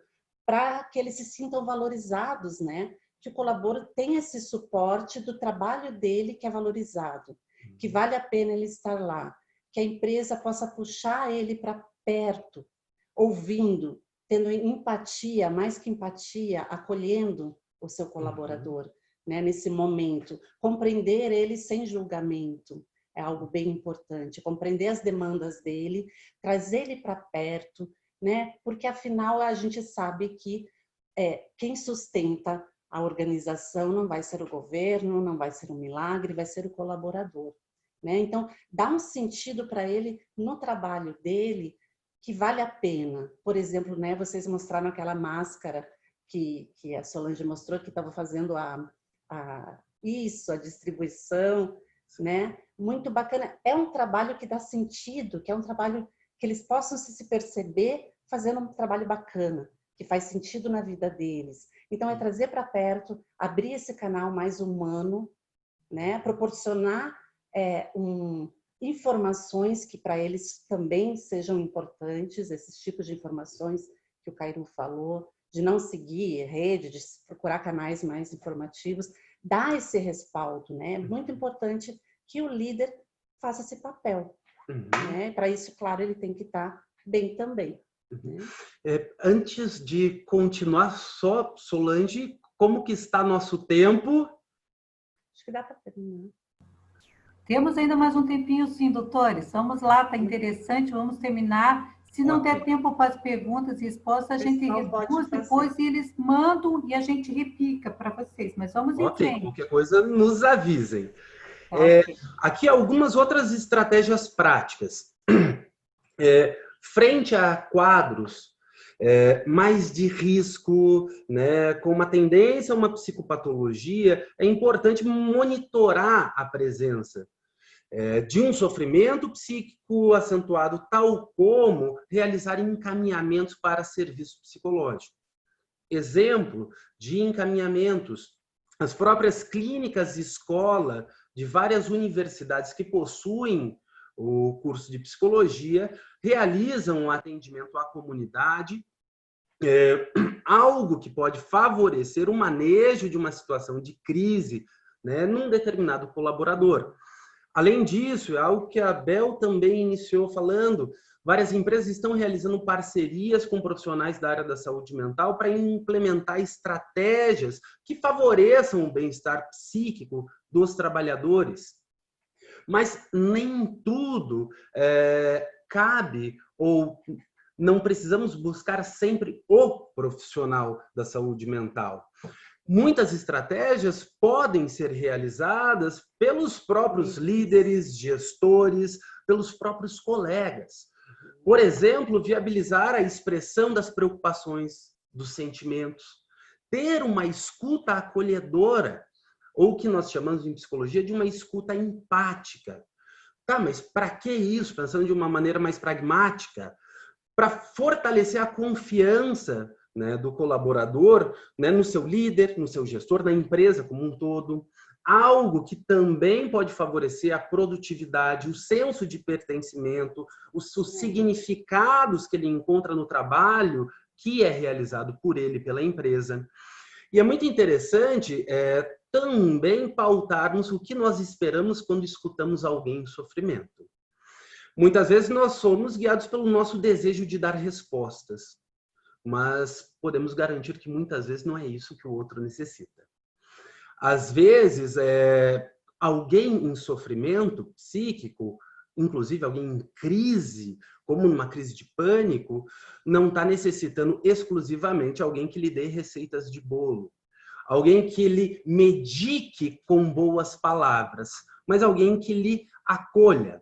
para que eles se sintam valorizados, né? Que o colaborador tenha esse suporte do trabalho dele que é valorizado, que vale a pena ele estar lá, que a empresa possa puxar ele para perto, ouvindo, tendo empatia, mais que empatia, acolhendo o seu colaborador, né, nesse momento. Compreender ele sem julgamento é algo bem importante. Compreender as demandas dele, trazer ele para perto, né, porque afinal a gente sabe que quem sustenta a organização não vai ser o governo, não vai ser um milagre, vai ser o colaborador, né? Então, dá um sentido para ele no trabalho dele que vale a pena. Por exemplo, né, vocês mostraram aquela máscara que a Solange mostrou, que estava fazendo a distribuição, né? Muito bacana. É um trabalho que dá sentido, que é um trabalho que eles possam se perceber fazendo um trabalho bacana, que faz sentido na vida deles. Então, é trazer para perto, abrir esse canal mais humano, né? Proporcionar informações que para eles também sejam importantes, esses tipos de informações que o Cairu falou, de não seguir rede, de procurar canais mais informativos, dar esse respaldo, né? É muito importante que o líder faça esse papel, né? Para isso, claro, ele tem que estar bem também. Né? Antes de continuar, só, Solange, como que está nosso tempo? Acho que dá para terminar. Temos ainda mais um tempinho, sim, doutores. Vamos lá, está interessante, vamos terminar. Se não der tempo para as perguntas e respostas, a gente reduz depois e eles mandam e a gente repica para vocês. Mas vamos em frente. Qualquer coisa, nos avisem. Aqui algumas outras estratégias práticas. Frente a quadros mais de risco, né, com uma tendência a uma psicopatologia, é importante monitorar a presença de um sofrimento psíquico acentuado, tal como realizar encaminhamentos para serviço psicológico. Exemplo de encaminhamentos, as próprias clínicas escola de várias universidades que possuem o curso de psicologia realizam um atendimento à comunidade, algo que pode favorecer o manejo de uma situação de crise, né, num determinado colaborador. Além disso, é algo que a Bel também iniciou falando, várias empresas estão realizando parcerias com profissionais da área da saúde mental para implementar estratégias que favoreçam o bem-estar psíquico dos trabalhadores. Mas nem tudo cabe ou não precisamos buscar sempre o profissional da saúde mental. Muitas estratégias podem ser realizadas pelos próprios líderes, gestores, pelos próprios colegas. Por exemplo, viabilizar a expressão das preocupações, dos sentimentos, ter uma escuta acolhedora, ou que nós chamamos em psicologia de uma escuta empática. Tá, mas para que isso? Pensando de uma maneira mais pragmática, para fortalecer a confiança, né, do colaborador, né, no seu líder, no seu gestor, na empresa como um todo. Algo que também pode favorecer a produtividade, o senso de pertencimento, os significados que ele encontra no trabalho que é realizado por ele, pela empresa. E é muito interessante também pautarmos o que nós esperamos quando escutamos alguém em sofrimento. Muitas vezes nós somos guiados pelo nosso desejo de dar respostas, mas podemos garantir que muitas vezes não é isso que o outro necessita. Às vezes, alguém em sofrimento psíquico, inclusive alguém em crise, como numa crise de pânico, não está necessitando exclusivamente alguém que lhe dê receitas de bolo, alguém que lhe medique com boas palavras, mas alguém que lhe acolha.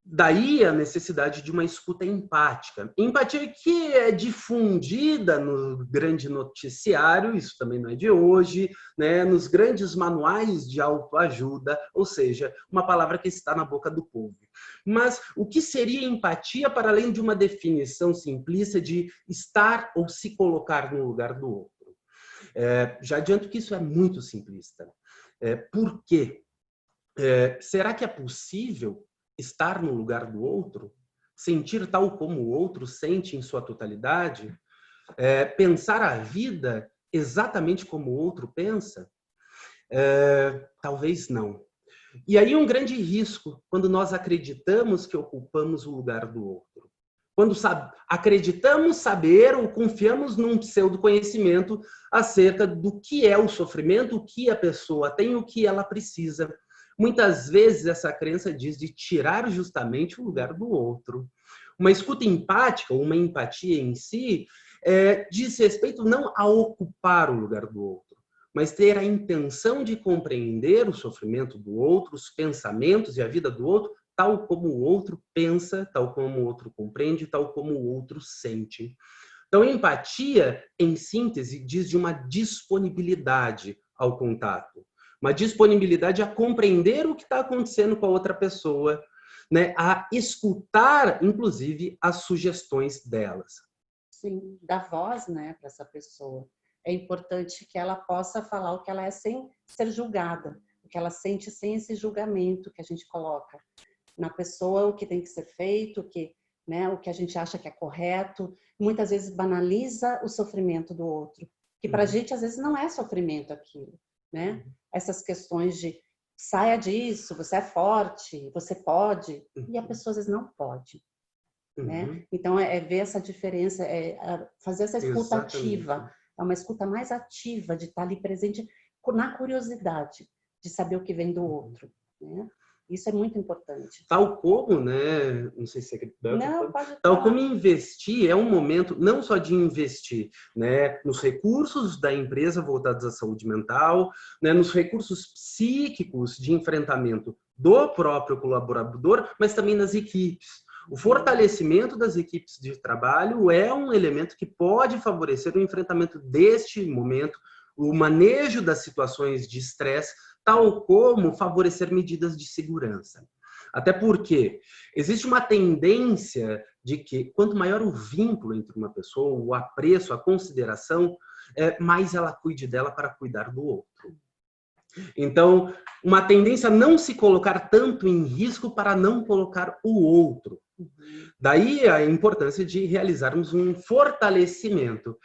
Daí a necessidade de uma escuta empática. Empatia que é difundida no grande noticiário, isso também não é de hoje, né? Nos grandes manuais de autoajuda, ou seja, uma palavra que está na boca do povo. Mas o que seria empatia para além de uma definição simplista de estar ou se colocar no lugar do outro? Já adianto que isso é muito simplista. Por quê? Será que é possível estar no lugar do outro, sentir tal como o outro sente em sua totalidade, pensar a vida exatamente como o outro pensa? Talvez não. E aí um grande risco quando nós acreditamos que ocupamos o lugar do outro. Quando acreditamos saber ou confiamos num pseudo-conhecimento acerca do que é o sofrimento, o que a pessoa tem, o que ela precisa. Muitas vezes essa crença diz de tirar justamente o lugar do outro. Uma escuta empática, uma empatia em si, diz respeito não a ocupar o lugar do outro, mas ter a intenção de compreender o sofrimento do outro, os pensamentos e a vida do outro, tal como o outro pensa, tal como o outro compreende, tal como o outro sente. Então, empatia, em síntese, diz de uma disponibilidade ao contato. Uma disponibilidade a compreender o que está acontecendo com a outra pessoa, né? A escutar, inclusive, as sugestões delas. Sim, dar voz, né, para essa pessoa. É importante que ela possa falar o que ela é sem ser julgada, o que ela sente sem esse julgamento que a gente coloca na pessoa, o que tem que ser feito, o que a gente acha que é correto. Muitas vezes banaliza o sofrimento do outro, que para a gente às vezes não é sofrimento aquilo. Né? Essas questões de saia disso, você é forte, você pode, e a pessoa às vezes não pode. Né? Então, ver essa diferença, fazer essa escuta ativa, é uma escuta mais ativa, de estar ali presente na curiosidade, de saber o que vem do outro. Né? Isso é muito importante. Tal como, né? Não sei se você não, pode tal falar. como investir é um momento não só de investir, né, nos recursos da empresa voltados à saúde mental, né, nos recursos psíquicos de enfrentamento do próprio colaborador, mas também nas equipes. O fortalecimento das equipes de trabalho é um elemento que pode favorecer o enfrentamento deste momento, o manejo das situações de estresse, tal como favorecer medidas de segurança. Até porque existe uma tendência de que quanto maior o vínculo entre uma pessoa, o apreço, a consideração, mais ela cuide dela para cuidar do outro. Então, uma tendência a não se colocar tanto em risco para não colocar o outro. Daí a importância de realizarmos um fortalecimento.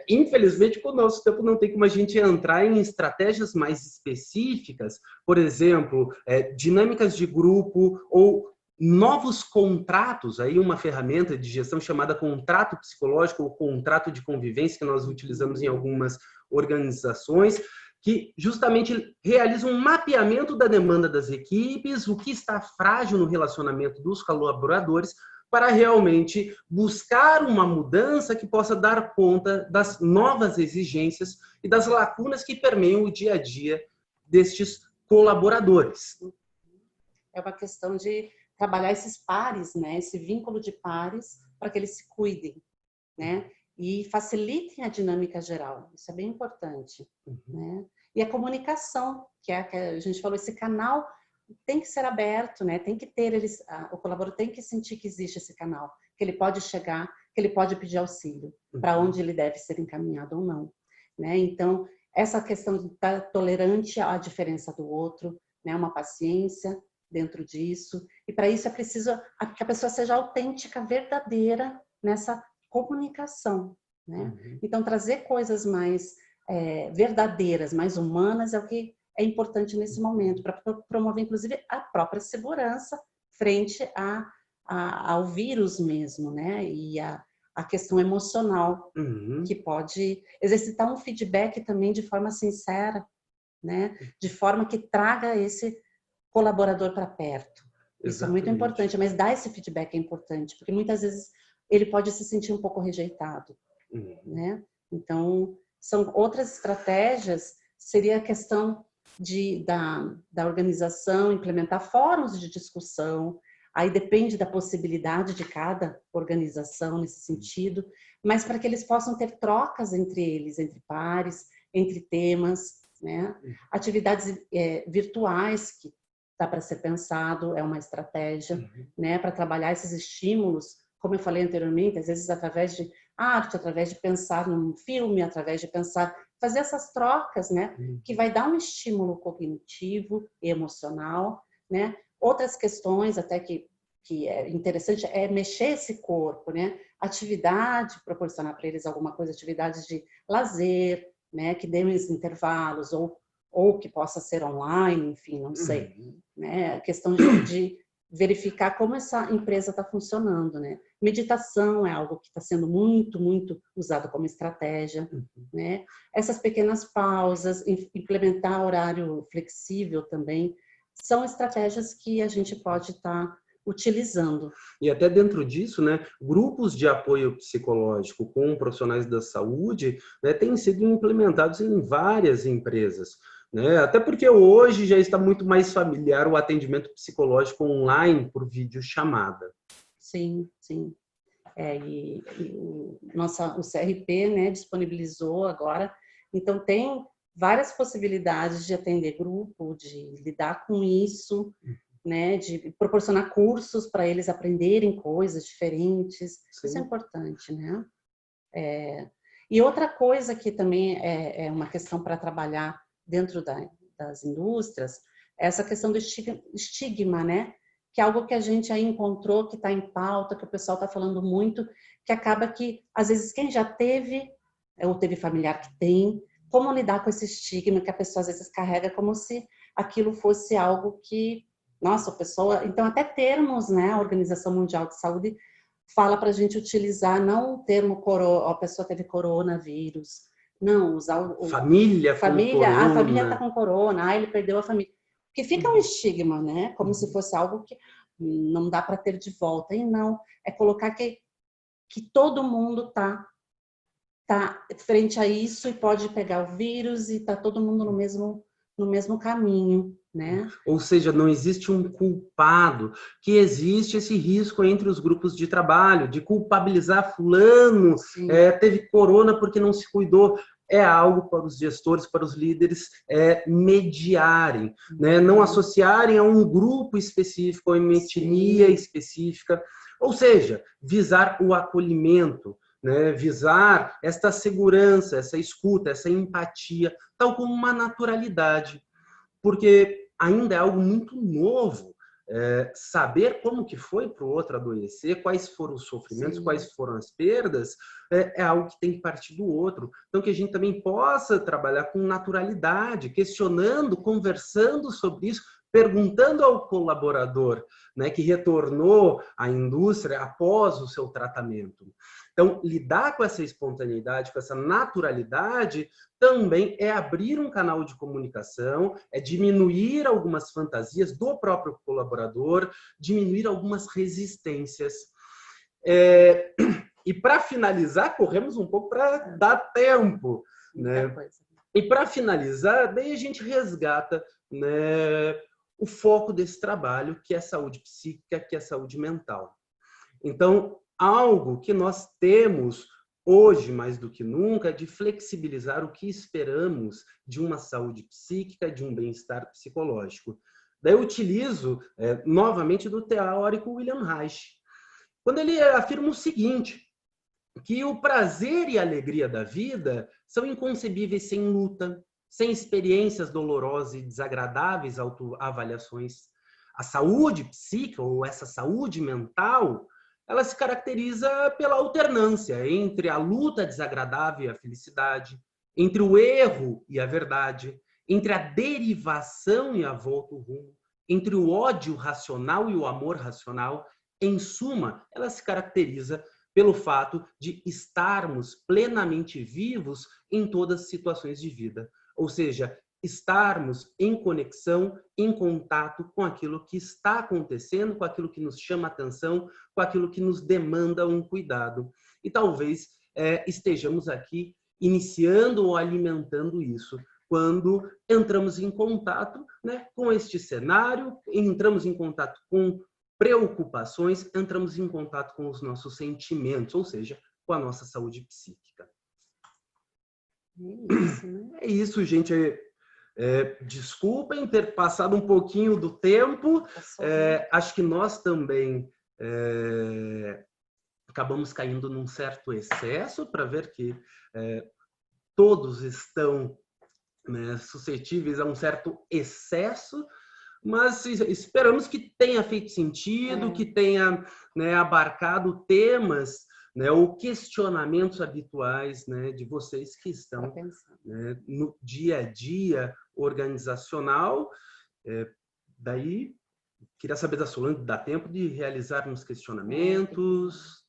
Infelizmente, com o nosso tempo, não tem como a gente entrar em estratégias mais específicas, por exemplo, dinâmicas de grupo ou novos contratos, aí uma ferramenta de gestão chamada contrato psicológico ou contrato de convivência, que nós utilizamos em algumas organizações, que justamente realiza um mapeamento da demanda das equipes, o que está frágil no relacionamento dos colaboradores, para realmente buscar uma mudança que possa dar conta das novas exigências e das lacunas que permeiam o dia a dia destes colaboradores. É uma questão de trabalhar esses pares, né? Esse vínculo de pares, para que eles se cuidem, né? E facilitem a dinâmica geral. Isso é bem importante, né? E a comunicação, que a gente falou, esse canal tem que ser aberto, né? Tem que ter o colaborador tem que sentir que existe esse canal, que ele pode chegar, que ele pode pedir auxílio, para onde ele deve ser encaminhado ou não, né? Então, essa questão de estar tolerante à diferença do outro, né? Uma paciência dentro disso. E para isso é preciso que a pessoa seja autêntica, verdadeira nessa comunicação, né? Então, trazer coisas mais verdadeiras, mais humanas é o que é importante nesse momento, para promover, inclusive, a própria segurança frente ao vírus mesmo, né? E a questão emocional, que pode exercitar um feedback também de forma sincera, né? De forma que traga esse colaborador para perto. Isso é muito importante, mas dar esse feedback é importante, porque muitas vezes ele pode se sentir um pouco rejeitado, né? Então, são outras estratégias, seria a questão da organização, implementar fóruns de discussão, aí depende da possibilidade de cada organização nesse sentido, mas para que eles possam ter trocas entre eles, entre pares, entre temas, né? Atividades virtuais que dá para ser pensado, é uma estratégia, né? Para trabalhar esses estímulos, como eu falei anteriormente, às vezes através de arte, através de pensar num filme, através de pensar, fazer essas trocas, né? Que vai dar um estímulo cognitivo e emocional, né? Outras questões até que é interessante é mexer esse corpo, né? Atividade, proporcionar para eles alguma coisa, atividades de lazer, né? Que dêem os intervalos ou que possa ser online, enfim, não sei, né? A questão de verificar como essa empresa está funcionando, né? Meditação é algo que está sendo muito, muito usado como estratégia, né? Essas pequenas pausas, implementar horário flexível também, são estratégias que a gente pode estar utilizando. E até dentro disso, né, grupos de apoio psicológico com profissionais da saúde, né, têm sido implementados em várias empresas. Né? Até porque hoje já está muito mais familiar o atendimento psicológico online por videochamada. Sim, sim. O CRP, né, disponibilizou agora, então tem várias possibilidades de atender grupo, de lidar com isso, né, de proporcionar cursos para eles aprenderem coisas diferentes. Sim. Isso é importante, né? E outra coisa que também é uma questão para trabalhar dentro das indústrias, é essa questão do estigma, né? Que é algo que a gente aí encontrou, que está em pauta, que o pessoal está falando muito, que acaba que, às vezes, quem já teve, ou teve familiar que tem, como lidar com esse estigma que a pessoa, às vezes, carrega como se aquilo fosse algo que, nossa, a pessoa... Então, até termos, né? A Organização Mundial de Saúde fala para a gente utilizar, não o termo a pessoa teve coronavírus, não, usar família com corona. A família está com corona, ele perdeu a família. Porque fica um estigma, né? Como se fosse algo que não dá para ter de volta. E não, é colocar que todo mundo tá frente a isso e pode pegar o vírus e tá todo mundo no mesmo caminho, né? Ou seja, não existe um culpado, que existe esse risco entre os grupos de trabalho, de culpabilizar fulano, teve corona porque não se cuidou. É algo para os gestores, para os líderes mediarem, né? Não associarem a um grupo específico, a uma etnia específica, ou seja, visar o acolhimento, né? Visar esta segurança, essa escuta, essa empatia, tal como uma naturalidade, porque ainda é algo muito novo. Saber como que foi para o outro adoecer, quais foram os sofrimentos, quais foram as perdas, é algo que tem que partir do outro. Então, que a gente também possa trabalhar com naturalidade, questionando, conversando sobre isso, perguntando ao colaborador, né, que retornou à indústria após o seu tratamento. Então, lidar com essa espontaneidade, com essa naturalidade, também é abrir um canal de comunicação, é diminuir algumas fantasias do próprio colaborador, diminuir algumas resistências. E para finalizar, corremos um pouco para dar tempo, né? E para finalizar, daí a gente resgata, né, o foco desse trabalho, que é a saúde psíquica, que é a saúde mental. Então, algo que nós temos hoje, mais do que nunca, é de flexibilizar o que esperamos de uma saúde psíquica, de um bem-estar psicológico. Daí eu utilizo novamente do teórico William Reich, quando ele afirma o seguinte, que o prazer e a alegria da vida são inconcebíveis sem luta, sem experiências dolorosas e desagradáveis autoavaliações. A saúde psíquica, ou essa saúde mental, ela se caracteriza pela alternância entre a luta desagradável e a felicidade, entre o erro e a verdade, entre a derivação e a volta ao rumo, entre o ódio racional e o amor racional. Em suma, ela se caracteriza pelo fato de estarmos plenamente vivos em todas as situações de vida. Ou seja, estarmos em conexão, em contato com aquilo que está acontecendo, com aquilo que nos chama atenção, com aquilo que nos demanda um cuidado. E talvez estejamos aqui iniciando ou alimentando isso, quando entramos em contato, né, com este cenário, entramos em contato com preocupações, entramos em contato com os nossos sentimentos, ou seja, com a nossa saúde psíquica. É isso, gente. Desculpem ter passado um pouquinho do tempo. Acho que nós também acabamos caindo num certo excesso, para ver que todos estão, né, suscetíveis a um certo excesso, mas esperamos que tenha feito sentido, que tenha, né, abarcado temas, né, ou questionamentos habituais, né, de vocês que estão, né, no dia a dia organizacional. Daí, queria saber da Solange, dá tempo de realizarmos questionamentos?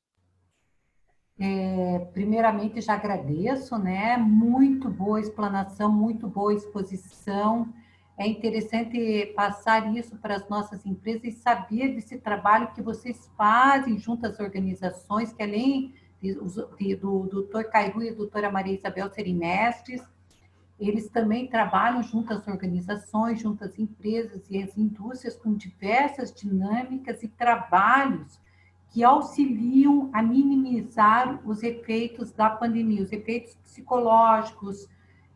Primeiramente, já agradeço, né? Muito boa explanação, muito boa exposição. É interessante passar isso para as nossas empresas e saber desse trabalho que vocês fazem junto às organizações, que além do Dr. Cairu e a doutora Maria Isabel serem mestres, eles também trabalham junto às organizações, junto às empresas e às indústrias com diversas dinâmicas e trabalhos que auxiliam a minimizar os efeitos da pandemia, os efeitos psicológicos,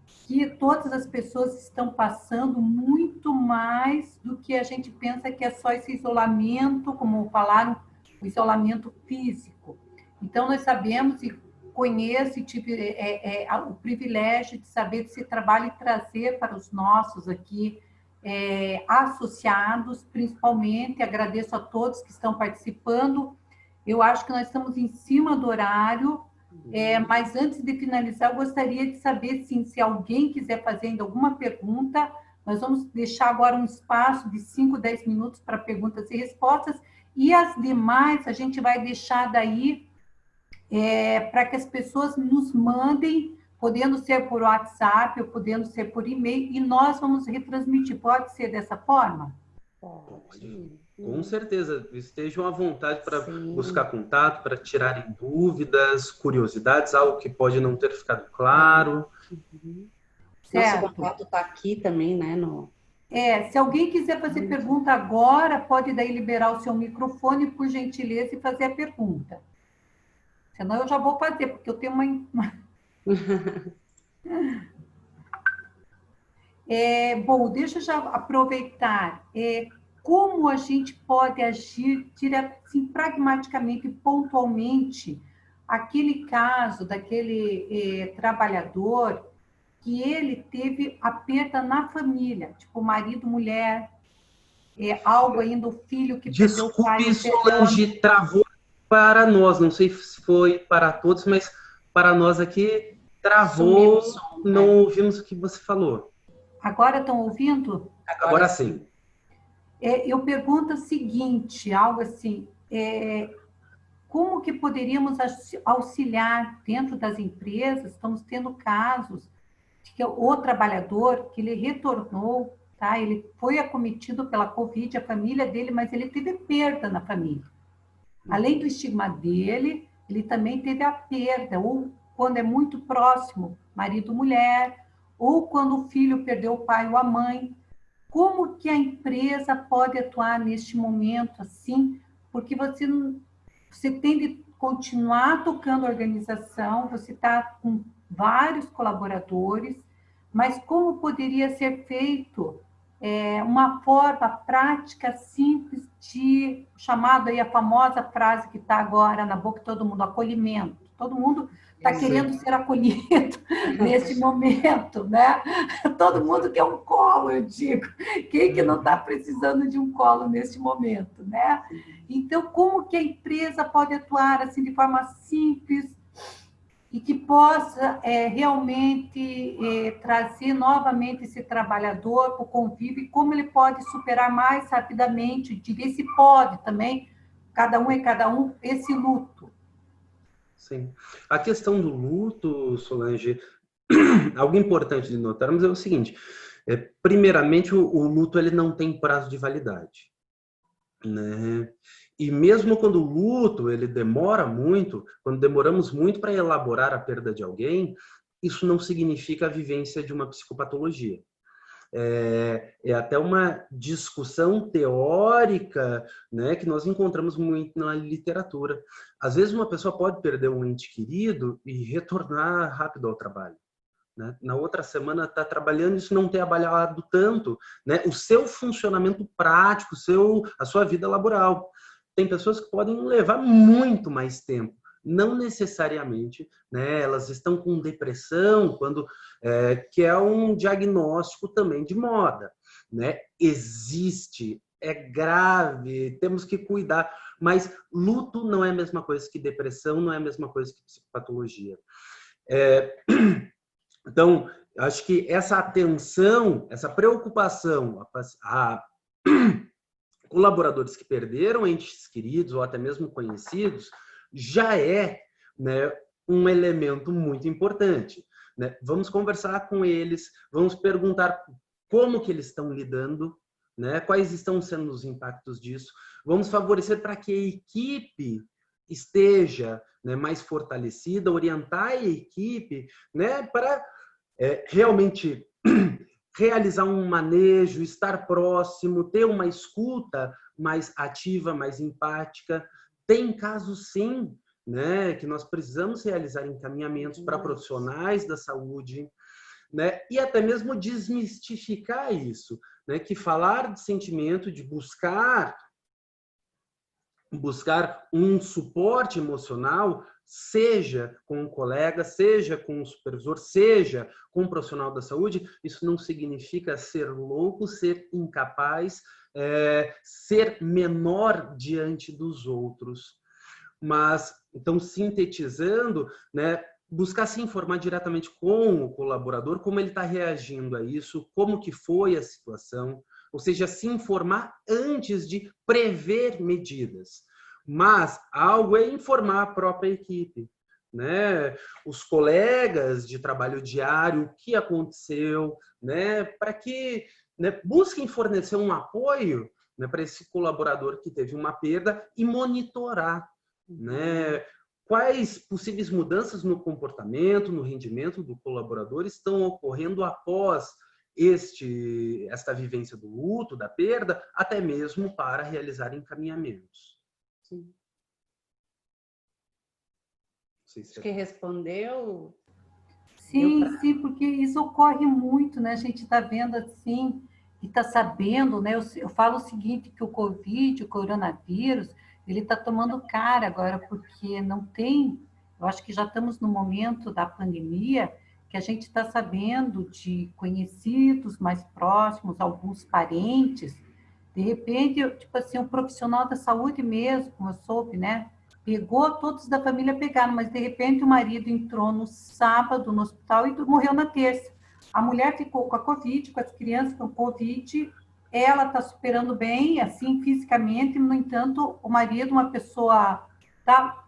que todas as pessoas estão passando muito mais do que a gente pensa que é só esse isolamento, como falaram, o isolamento físico. Então, nós sabemos e conheço e tive o privilégio de saber desse trabalho e trazer para os nossos aqui associados, principalmente. Agradeço a todos que estão participando. Eu acho que nós estamos em cima do horário, mas antes de finalizar, eu gostaria de saber, sim, se alguém quiser fazer ainda alguma pergunta. Nós vamos deixar agora um espaço de 5, 10 minutos para perguntas e respostas, e as demais a gente vai deixar daí para que as pessoas nos mandem podendo ser por WhatsApp ou podendo ser por e-mail, e nós vamos retransmitir. Pode ser dessa forma? Pode. Com certeza. Estejam à vontade para buscar contato, para tirarem dúvidas, curiosidades, algo que pode não ter ficado claro. Nosso contato está aqui também, né? Se alguém quiser fazer pergunta agora, pode daí liberar o seu microfone, por gentileza, e fazer a pergunta. Senão eu já vou fazer, porque eu tenho uma... Bom, deixa eu já aproveitar. Como a gente pode agir assim, pragmaticamente e pontualmente aquele caso daquele trabalhador que ele teve a perda na família, tipo marido, mulher, algo ainda, o filho que perdeu o pai. Desculpe, Solange, travou para nós, não sei se foi para todos, mas para nós aqui travou, não ouvimos o que você falou. Agora estão ouvindo? Agora sim. Eu pergunto o seguinte, algo assim, como que poderíamos auxiliar dentro das empresas? Estamos tendo casos de que o trabalhador, que ele retornou, tá? Ele foi acometido pela Covid, a família dele, mas ele teve perda na família. Além do estigma dele, ele também teve a perda, ou quando é muito próximo, marido, mulher, ou quando o filho perdeu o pai ou a mãe. Como que a empresa pode atuar neste momento assim? Porque você tem de continuar tocando a organização, você está com vários colaboradores, mas como poderia ser feito uma forma prática, simples, de chamado aí a famosa frase que está agora na boca de todo mundo, acolhimento. Todo mundo está querendo ser acolhido nesse momento, né? Todo mundo quer um colo, eu digo. Quem que não está precisando de um colo nesse momento, né? Então, como que a empresa pode atuar assim de forma simples e que possa realmente trazer novamente esse trabalhador para o convívio e como ele pode superar mais rapidamente, diria se pode também, cada um, esse luto. Sim. A questão do luto, Solange, algo importante de notarmos é o seguinte, primeiramente o luto ele não tem prazo de validade, né? E mesmo quando o luto ele demora muito, quando demoramos muito para elaborar a perda de alguém, isso não significa a vivência de uma psicopatologia. É até uma discussão teórica, né, que nós encontramos muito na literatura. Às vezes uma pessoa pode perder um ente querido e retornar rápido ao trabalho, né? Na outra semana está trabalhando, isso não ter abalado tanto, né, o seu funcionamento prático, a sua vida laboral. Tem pessoas que podem levar muito mais tempo. Não necessariamente, né, elas estão com depressão, que é um diagnóstico também de moda, né? Existe, é grave, temos que cuidar, mas luto não é a mesma coisa que depressão, não é a mesma coisa que psicopatologia. Então, acho que essa atenção, essa preocupação a colaboradores que perderam entes queridos ou até mesmo conhecidos, já é, né, um elemento muito importante, né? Vamos conversar com eles, vamos perguntar como que eles estão lidando, né? Quais estão sendo os impactos disso. Vamos favorecer para que a equipe esteja, né, mais fortalecida, orientar a equipe, né, para realmente realizar um manejo, estar próximo, ter uma escuta mais ativa, mais empática. Tem casos, sim, né, que nós precisamos realizar encaminhamentos para profissionais da saúde, né, e até mesmo desmistificar isso, né, que falar de sentimento, de buscar um suporte emocional, seja com um colega, seja com um supervisor, seja com um profissional da saúde, isso não significa ser louco, ser incapaz, ser menor diante dos outros. Mas, então, sintetizando, né, buscar se informar diretamente com o colaborador, como ele está reagindo a isso, como que foi a situação, ou seja, se informar antes de prever medidas. Mas algo é informar a própria equipe, né, os colegas de trabalho diário, o que aconteceu, né, para que, né, busquem fornecer um apoio, né, para esse colaborador que teve uma perda e monitorar, né, quais possíveis mudanças no comportamento, no rendimento do colaborador estão ocorrendo após esta vivência do luto, da perda, até mesmo para realizar encaminhamentos. Sim. Acho que respondeu. Sim, porque isso ocorre muito, né? A gente está vendo assim e está sabendo, né? Eu falo o seguinte, que o Covid, o coronavírus, ele está tomando cara agora, porque não tem, eu acho que já estamos no momento da pandemia, que a gente está sabendo de conhecidos mais próximos, alguns parentes, de repente, tipo assim, um profissional da saúde mesmo, como eu soube, né? Pegou, todos da família pegaram, mas de repente o marido entrou no sábado no hospital e morreu na terça. A mulher ficou com a Covid, com as crianças com Covid, ela está superando bem, assim, fisicamente, no entanto, o marido, uma pessoa, tá,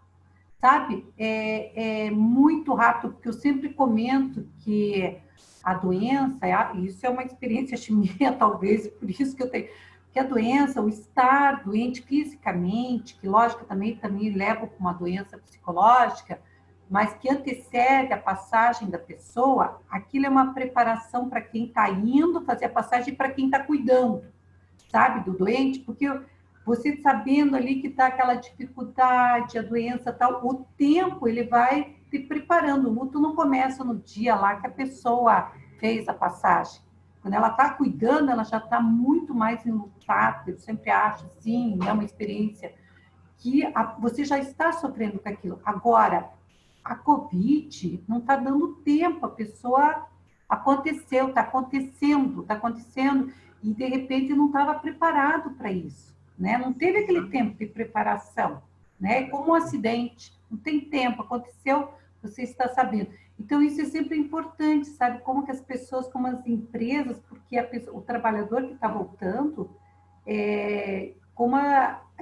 sabe, é muito rápido, porque eu sempre comento que a doença, isso é uma experiência minha, talvez, por isso que eu tenho, que a doença, o estar doente fisicamente, que lógico também leva para uma doença psicológica, mas que antecede a passagem da pessoa, aquilo é uma preparação para quem está indo fazer a passagem e para quem está cuidando, sabe, do doente, porque você sabendo ali que está aquela dificuldade, a doença tal, o tempo ele vai te preparando. O luto não começa no dia lá que a pessoa fez a passagem. Quando ela está cuidando, ela já está muito mais enlutada. Eu sempre acho, assim, é uma experiência que você já está sofrendo com aquilo. Agora, a Covid não está dando tempo, a pessoa aconteceu, está acontecendo, e de repente não estava preparado para isso, né? Não teve aquele tempo de preparação, né? Como um acidente, não tem tempo, aconteceu, você está sabendo. Então, isso é sempre importante, sabe? Como que as pessoas, como as empresas, porque o trabalhador que está voltando,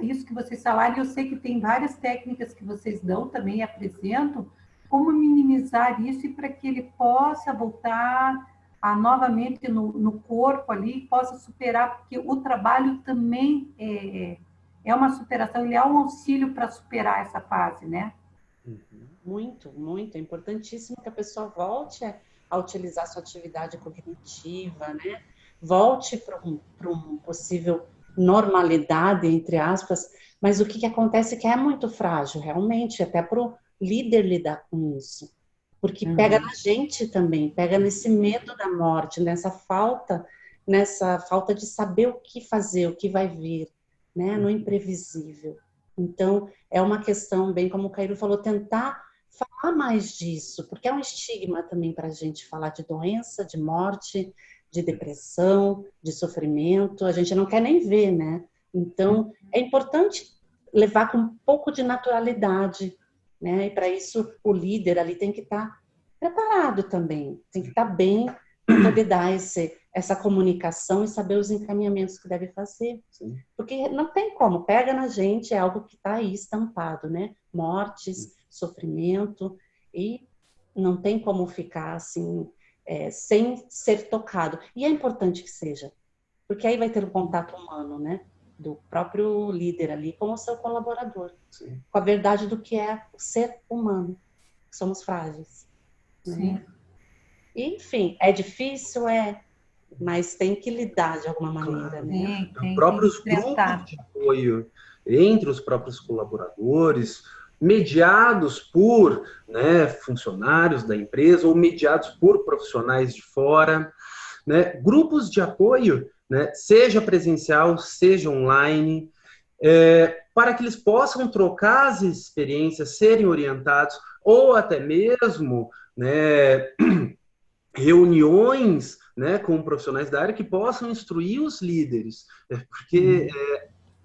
isso que vocês falaram, eu sei que tem várias técnicas que vocês dão também, apresentam, como minimizar isso e para que ele possa voltar novamente no corpo ali, possa superar, porque o trabalho também é uma superação, ele é um auxílio para superar essa fase, né? Muito, muito. É importantíssimo que a pessoa volte a utilizar sua atividade cognitiva, né? Volte para um possível normalidade, entre aspas, mas o que acontece é que é muito frágil, realmente, até para o líder lidar com isso. Porque pega na gente também, pega nesse medo da morte, nessa falta de saber o que fazer, o que vai vir, né? No imprevisível. Então, é uma questão, bem como o Cairo falou, tentar falar mais disso, porque é um estigma também para a gente falar de doença, de morte, de depressão, de sofrimento, a gente não quer nem ver, né? Então, é importante levar com um pouco de naturalidade, né? E para isso, o líder ali tem que estar preparado também, tem que estar bem para poder dar essa comunicação e saber os encaminhamentos que deve fazer. Sim. Porque não tem como, pega na gente, é algo que está aí estampado, né? Mortes, sofrimento, e não tem como ficar assim, sem ser tocado. E é importante que seja, porque aí vai ter um contato humano, né? Do próprio líder ali com o seu colaborador. Sim. Com a verdade do que é o ser humano. Somos frágeis. Né? E, enfim, é difícil, mas tem que lidar de alguma maneira. Claro. Né? Próprios grupos de apoio entre os próprios colaboradores, mediados por, né, funcionários da empresa ou mediados por profissionais de fora, né, grupos de apoio, né, seja presencial, seja online, para que eles possam trocar as experiências, serem orientados, ou até mesmo, né, reuniões, né, com profissionais da área que possam instruir os líderes, porque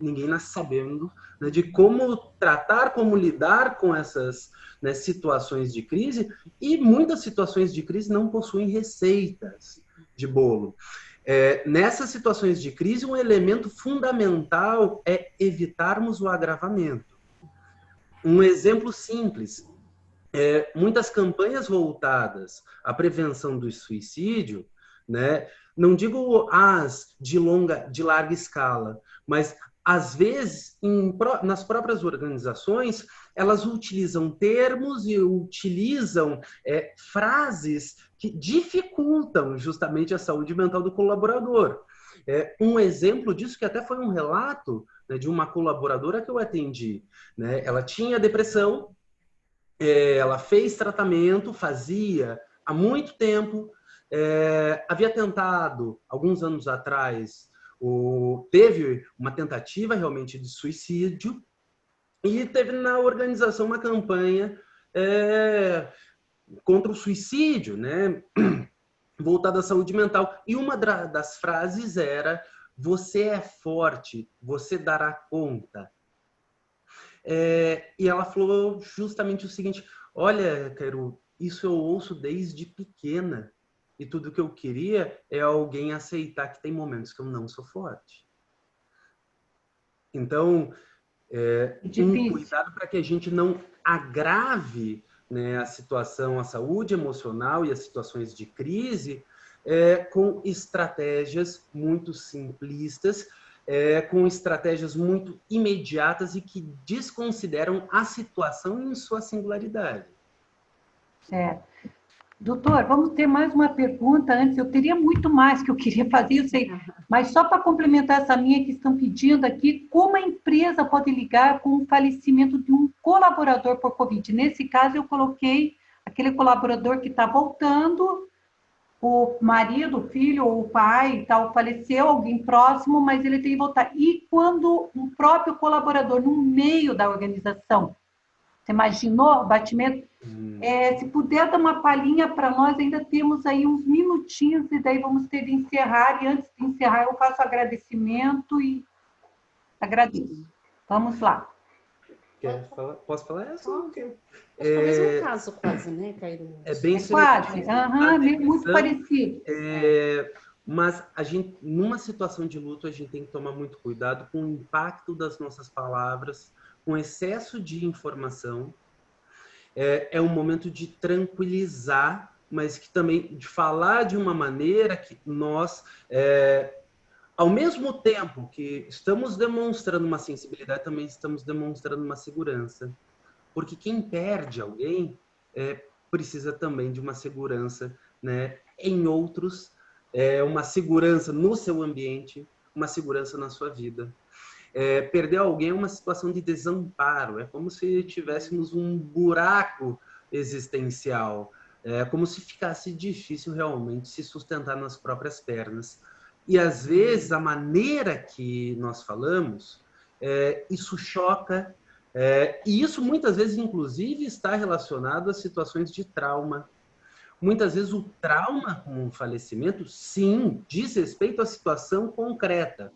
ninguém nasce sabendo, né, de como tratar, como lidar com essas, né, situações de crise, e muitas situações de crise não possuem receitas de bolo. Nessas situações de crise, um elemento fundamental é evitarmos o agravamento. Um exemplo simples: muitas campanhas voltadas à prevenção do suicídio, né? Não digo as de larga escala, mas às vezes nas próprias organizações elas utilizam termos e utilizam frases que dificultam justamente a saúde mental do colaborador. Um exemplo disso, que até foi um relato, né, de uma colaboradora que eu atendi, né? Ela tinha depressão, ela fez tratamento, fazia há muito tempo, havia tentado, alguns anos atrás, teve uma tentativa realmente de suicídio, e teve na organização uma campanha contra o suicídio, né? Voltada à saúde mental. E uma das frases era: você é forte, você dará conta. E ela falou justamente o seguinte: olha, Cairu, isso eu ouço desde pequena. E tudo que eu queria é alguém aceitar que tem momentos que eu não sou forte. Então, um cuidado para que a gente não agrave, né, a situação, a saúde emocional e as situações de crise com estratégias muito simplistas, com estratégias muito imediatas e que desconsideram a situação em sua singularidade. Certo. Doutor, vamos ter mais uma pergunta antes. Eu teria muito mais que eu queria fazer, eu sei. Mas só para complementar essa minha que estão pedindo aqui, como a empresa pode ligar com o falecimento de um colaborador por Covid? Nesse caso, eu coloquei aquele colaborador que está voltando, o marido, o filho ou o pai e tal, faleceu, alguém próximo, mas ele tem que voltar. E quando um próprio colaborador, no meio da organização, você imaginou o batimento? Se puder dar uma palhinha para nós, ainda temos aí uns minutinhos e daí vamos ter de encerrar. E antes de encerrar, eu faço agradecimento e agradeço. Vamos lá. Quer falar? Posso falar? Acho que é o mesmo caso quase, né, Cairu? É bem quase, muito parecido. Mas a gente, numa situação de luto, a gente tem que tomar muito cuidado com o impacto das nossas palavras, com o excesso de informação. É um momento de tranquilizar, mas que também de falar de uma maneira que nós, ao mesmo tempo que estamos demonstrando uma sensibilidade, também estamos demonstrando uma segurança. Porque quem perde alguém precisa também de uma segurança, né, em outros, uma segurança no seu ambiente, uma segurança na sua vida. Perder alguém é uma situação de desamparo, é como se tivéssemos um buraco existencial, é como se ficasse difícil realmente se sustentar nas próprias pernas. E às vezes a maneira que nós falamos, isso choca, e isso muitas vezes inclusive está relacionado a situações de trauma. Muitas vezes o trauma com o falecimento, sim, diz respeito à situação concreta.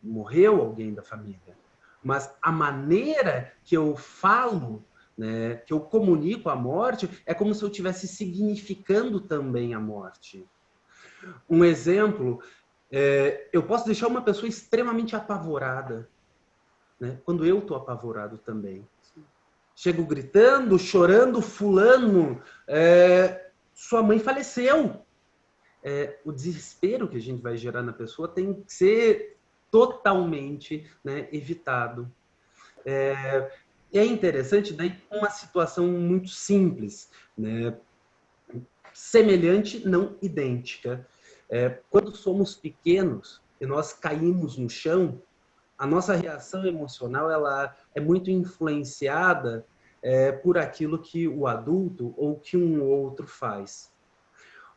Morreu alguém da família, mas a maneira que eu falo, né, que eu comunico a morte, é como se eu estivesse significando também a morte. Um exemplo, eu posso deixar uma pessoa extremamente apavorada, né, quando eu estou apavorado também. Chego gritando, chorando, fulano, sua mãe faleceu. O desespero que a gente vai gerar na pessoa tem que ser totalmente, né, evitado. É interessante, daí, uma situação muito simples, né, semelhante, não idêntica. Quando somos pequenos e nós caímos no chão, a nossa reação emocional ela é muito influenciada por aquilo que o adulto ou que um outro faz.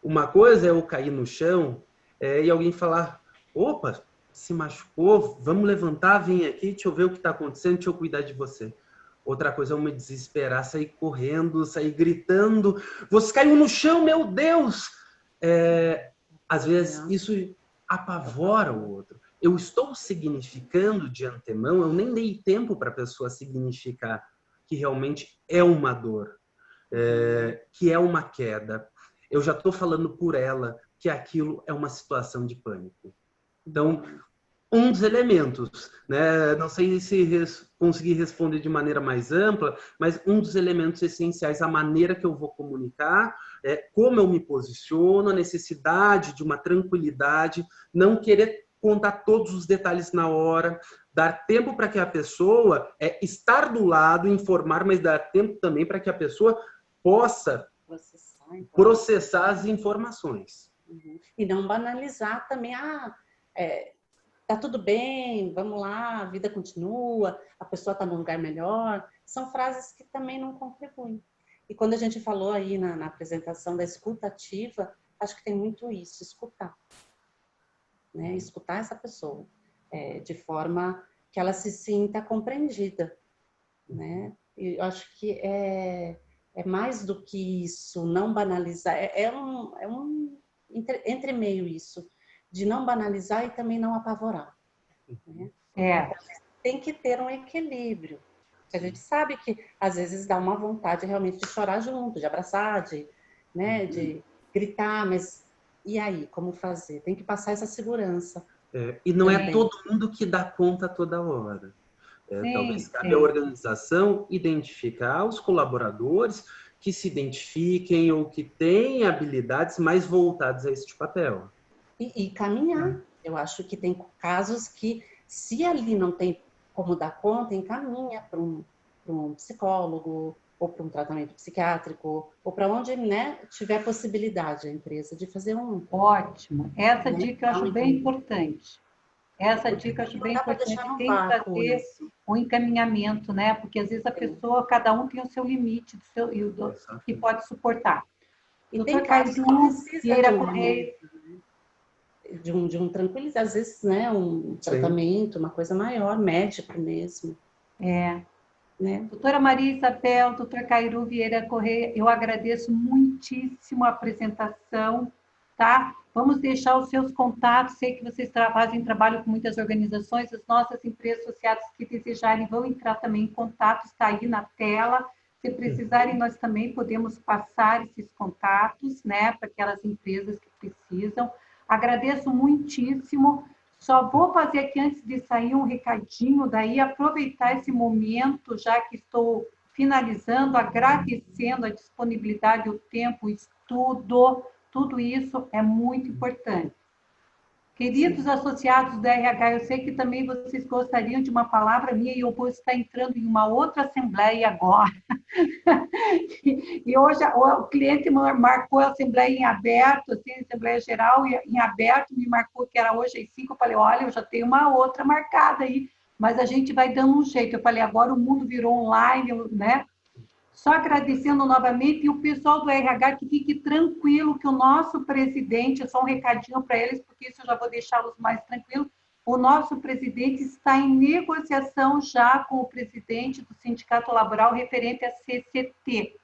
Uma coisa é eu cair no chão e alguém falar: opa, se machucou, vamos levantar, vem aqui, deixa eu ver o que está acontecendo, deixa eu cuidar de você. Outra coisa é eu me desesperar, sair correndo, sair gritando: você caiu no chão, meu Deus! Às vezes isso apavora o outro. Eu estou significando de antemão, eu nem dei tempo para a pessoa significar que realmente é uma dor, que é uma queda. Eu já estou falando por ela que aquilo é uma situação de pânico. Então, um dos elementos, né? Não sei se consegui responder de maneira mais ampla, mas um dos elementos essenciais, a maneira que eu vou comunicar, como eu me posiciono, a necessidade de uma tranquilidade, não querer contar todos os detalhes na hora, dar tempo para que a pessoa estar do lado, informar, mas dar tempo também para que a pessoa possa processar as informações. E não banalizar também, tá tudo bem, vamos lá, a vida continua, a pessoa está num lugar melhor. São frases que também não contribuem. E quando a gente falou aí na apresentação da escuta ativa, acho que tem muito isso, escutar. Né? Escutar essa pessoa, de forma que ela se sinta compreendida. Né? E eu acho que é mais do que isso, não banalizar. É um entremeio isso, de não banalizar e também não apavorar. Né? Tem que ter um equilíbrio. A gente sabe que, às vezes, dá uma vontade realmente de chorar junto, de abraçar, né, de gritar, mas e aí, como fazer? Tem que passar essa segurança. E não é todo mundo que dá conta toda hora. Talvez cabe à organização identificar os colaboradores que se identifiquem ou que têm habilidades mais voltadas a este papel. E caminhar. Eu acho que tem casos que, se ali não tem como dar conta, encaminha para um psicólogo, ou para um tratamento psiquiátrico, ou para onde, né, tiver possibilidade a empresa de fazer um... Ótimo. Essa dica eu acho bem importante. Essa dica eu acho bem importante. Tenta ter um encaminhamento, né? Porque às vezes a pessoa, cada um tem o seu limite que pode suportar. E tem casos que precisa de um tranquilizar, às vezes, né, um tratamento, uma coisa maior, médico mesmo. Né? Doutora Maria Isabel, doutor Cairu Vieira Correia, eu agradeço muitíssimo a apresentação, tá? Vamos deixar os seus contatos, sei que vocês fazem trabalho com muitas organizações, as nossas empresas associadas que desejarem vão entrar também em contato, está aí na tela. Se precisarem, nós também podemos passar esses contatos, né, para aquelas empresas que precisam. Agradeço muitíssimo. Só vou fazer aqui, antes de sair, um recadinho, daí aproveitar esse momento, já que estou finalizando, agradecendo a disponibilidade, o tempo, o estudo, tudo isso é muito importante. Queridos associados do RH, eu sei que também vocês gostariam de uma palavra minha e eu vou estar entrando em uma outra assembleia agora. E hoje o cliente marcou a assembleia em aberto, assim, assembleia geral em aberto, me marcou que era hoje às 5, eu falei, olha, eu já tenho uma outra marcada aí, mas a gente vai dando um jeito. Eu falei, agora o mundo virou online, né? Só agradecendo novamente, e o pessoal do RH que fique tranquilo que o nosso presidente, só um recadinho para eles, porque isso eu já vou deixá-los mais tranquilos, o nosso presidente está em negociação já com o presidente do Sindicato Laboral referente a CCT,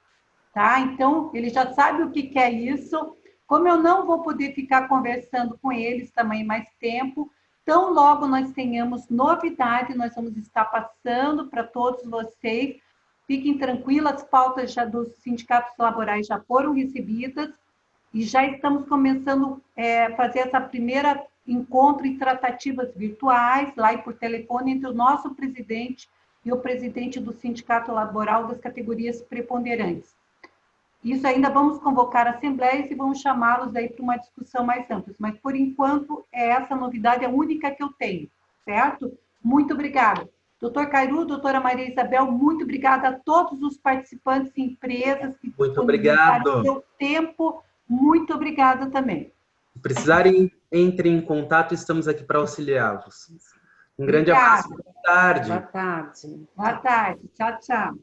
tá? Então, ele já sabe o que é isso. Como eu não vou poder ficar conversando com eles também mais tempo, tão logo nós tenhamos novidade, nós vamos estar passando para todos vocês. Fiquem tranquilos, as pautas já dos sindicatos laborais já foram recebidas e já estamos começando a fazer essa primeira encontro e tratativas virtuais, lá e por telefone, entre o nosso presidente e o presidente do Sindicato Laboral das categorias preponderantes. Isso ainda vamos convocar assembleias e vamos chamá-los aí para uma discussão mais ampla. Mas, por enquanto, essa novidade é a única que eu tenho, certo? Muito obrigada. Doutor Cairu, doutora Maria Isabel, muito obrigada a todos os participantes e empresas que disponibilizaram o seu tempo. Muito obrigada também. Se precisarem, entrem em contato, estamos aqui para auxiliá-los. Um grande abraço. Boa tarde. Boa tarde. Boa tarde. Tchau, tchau.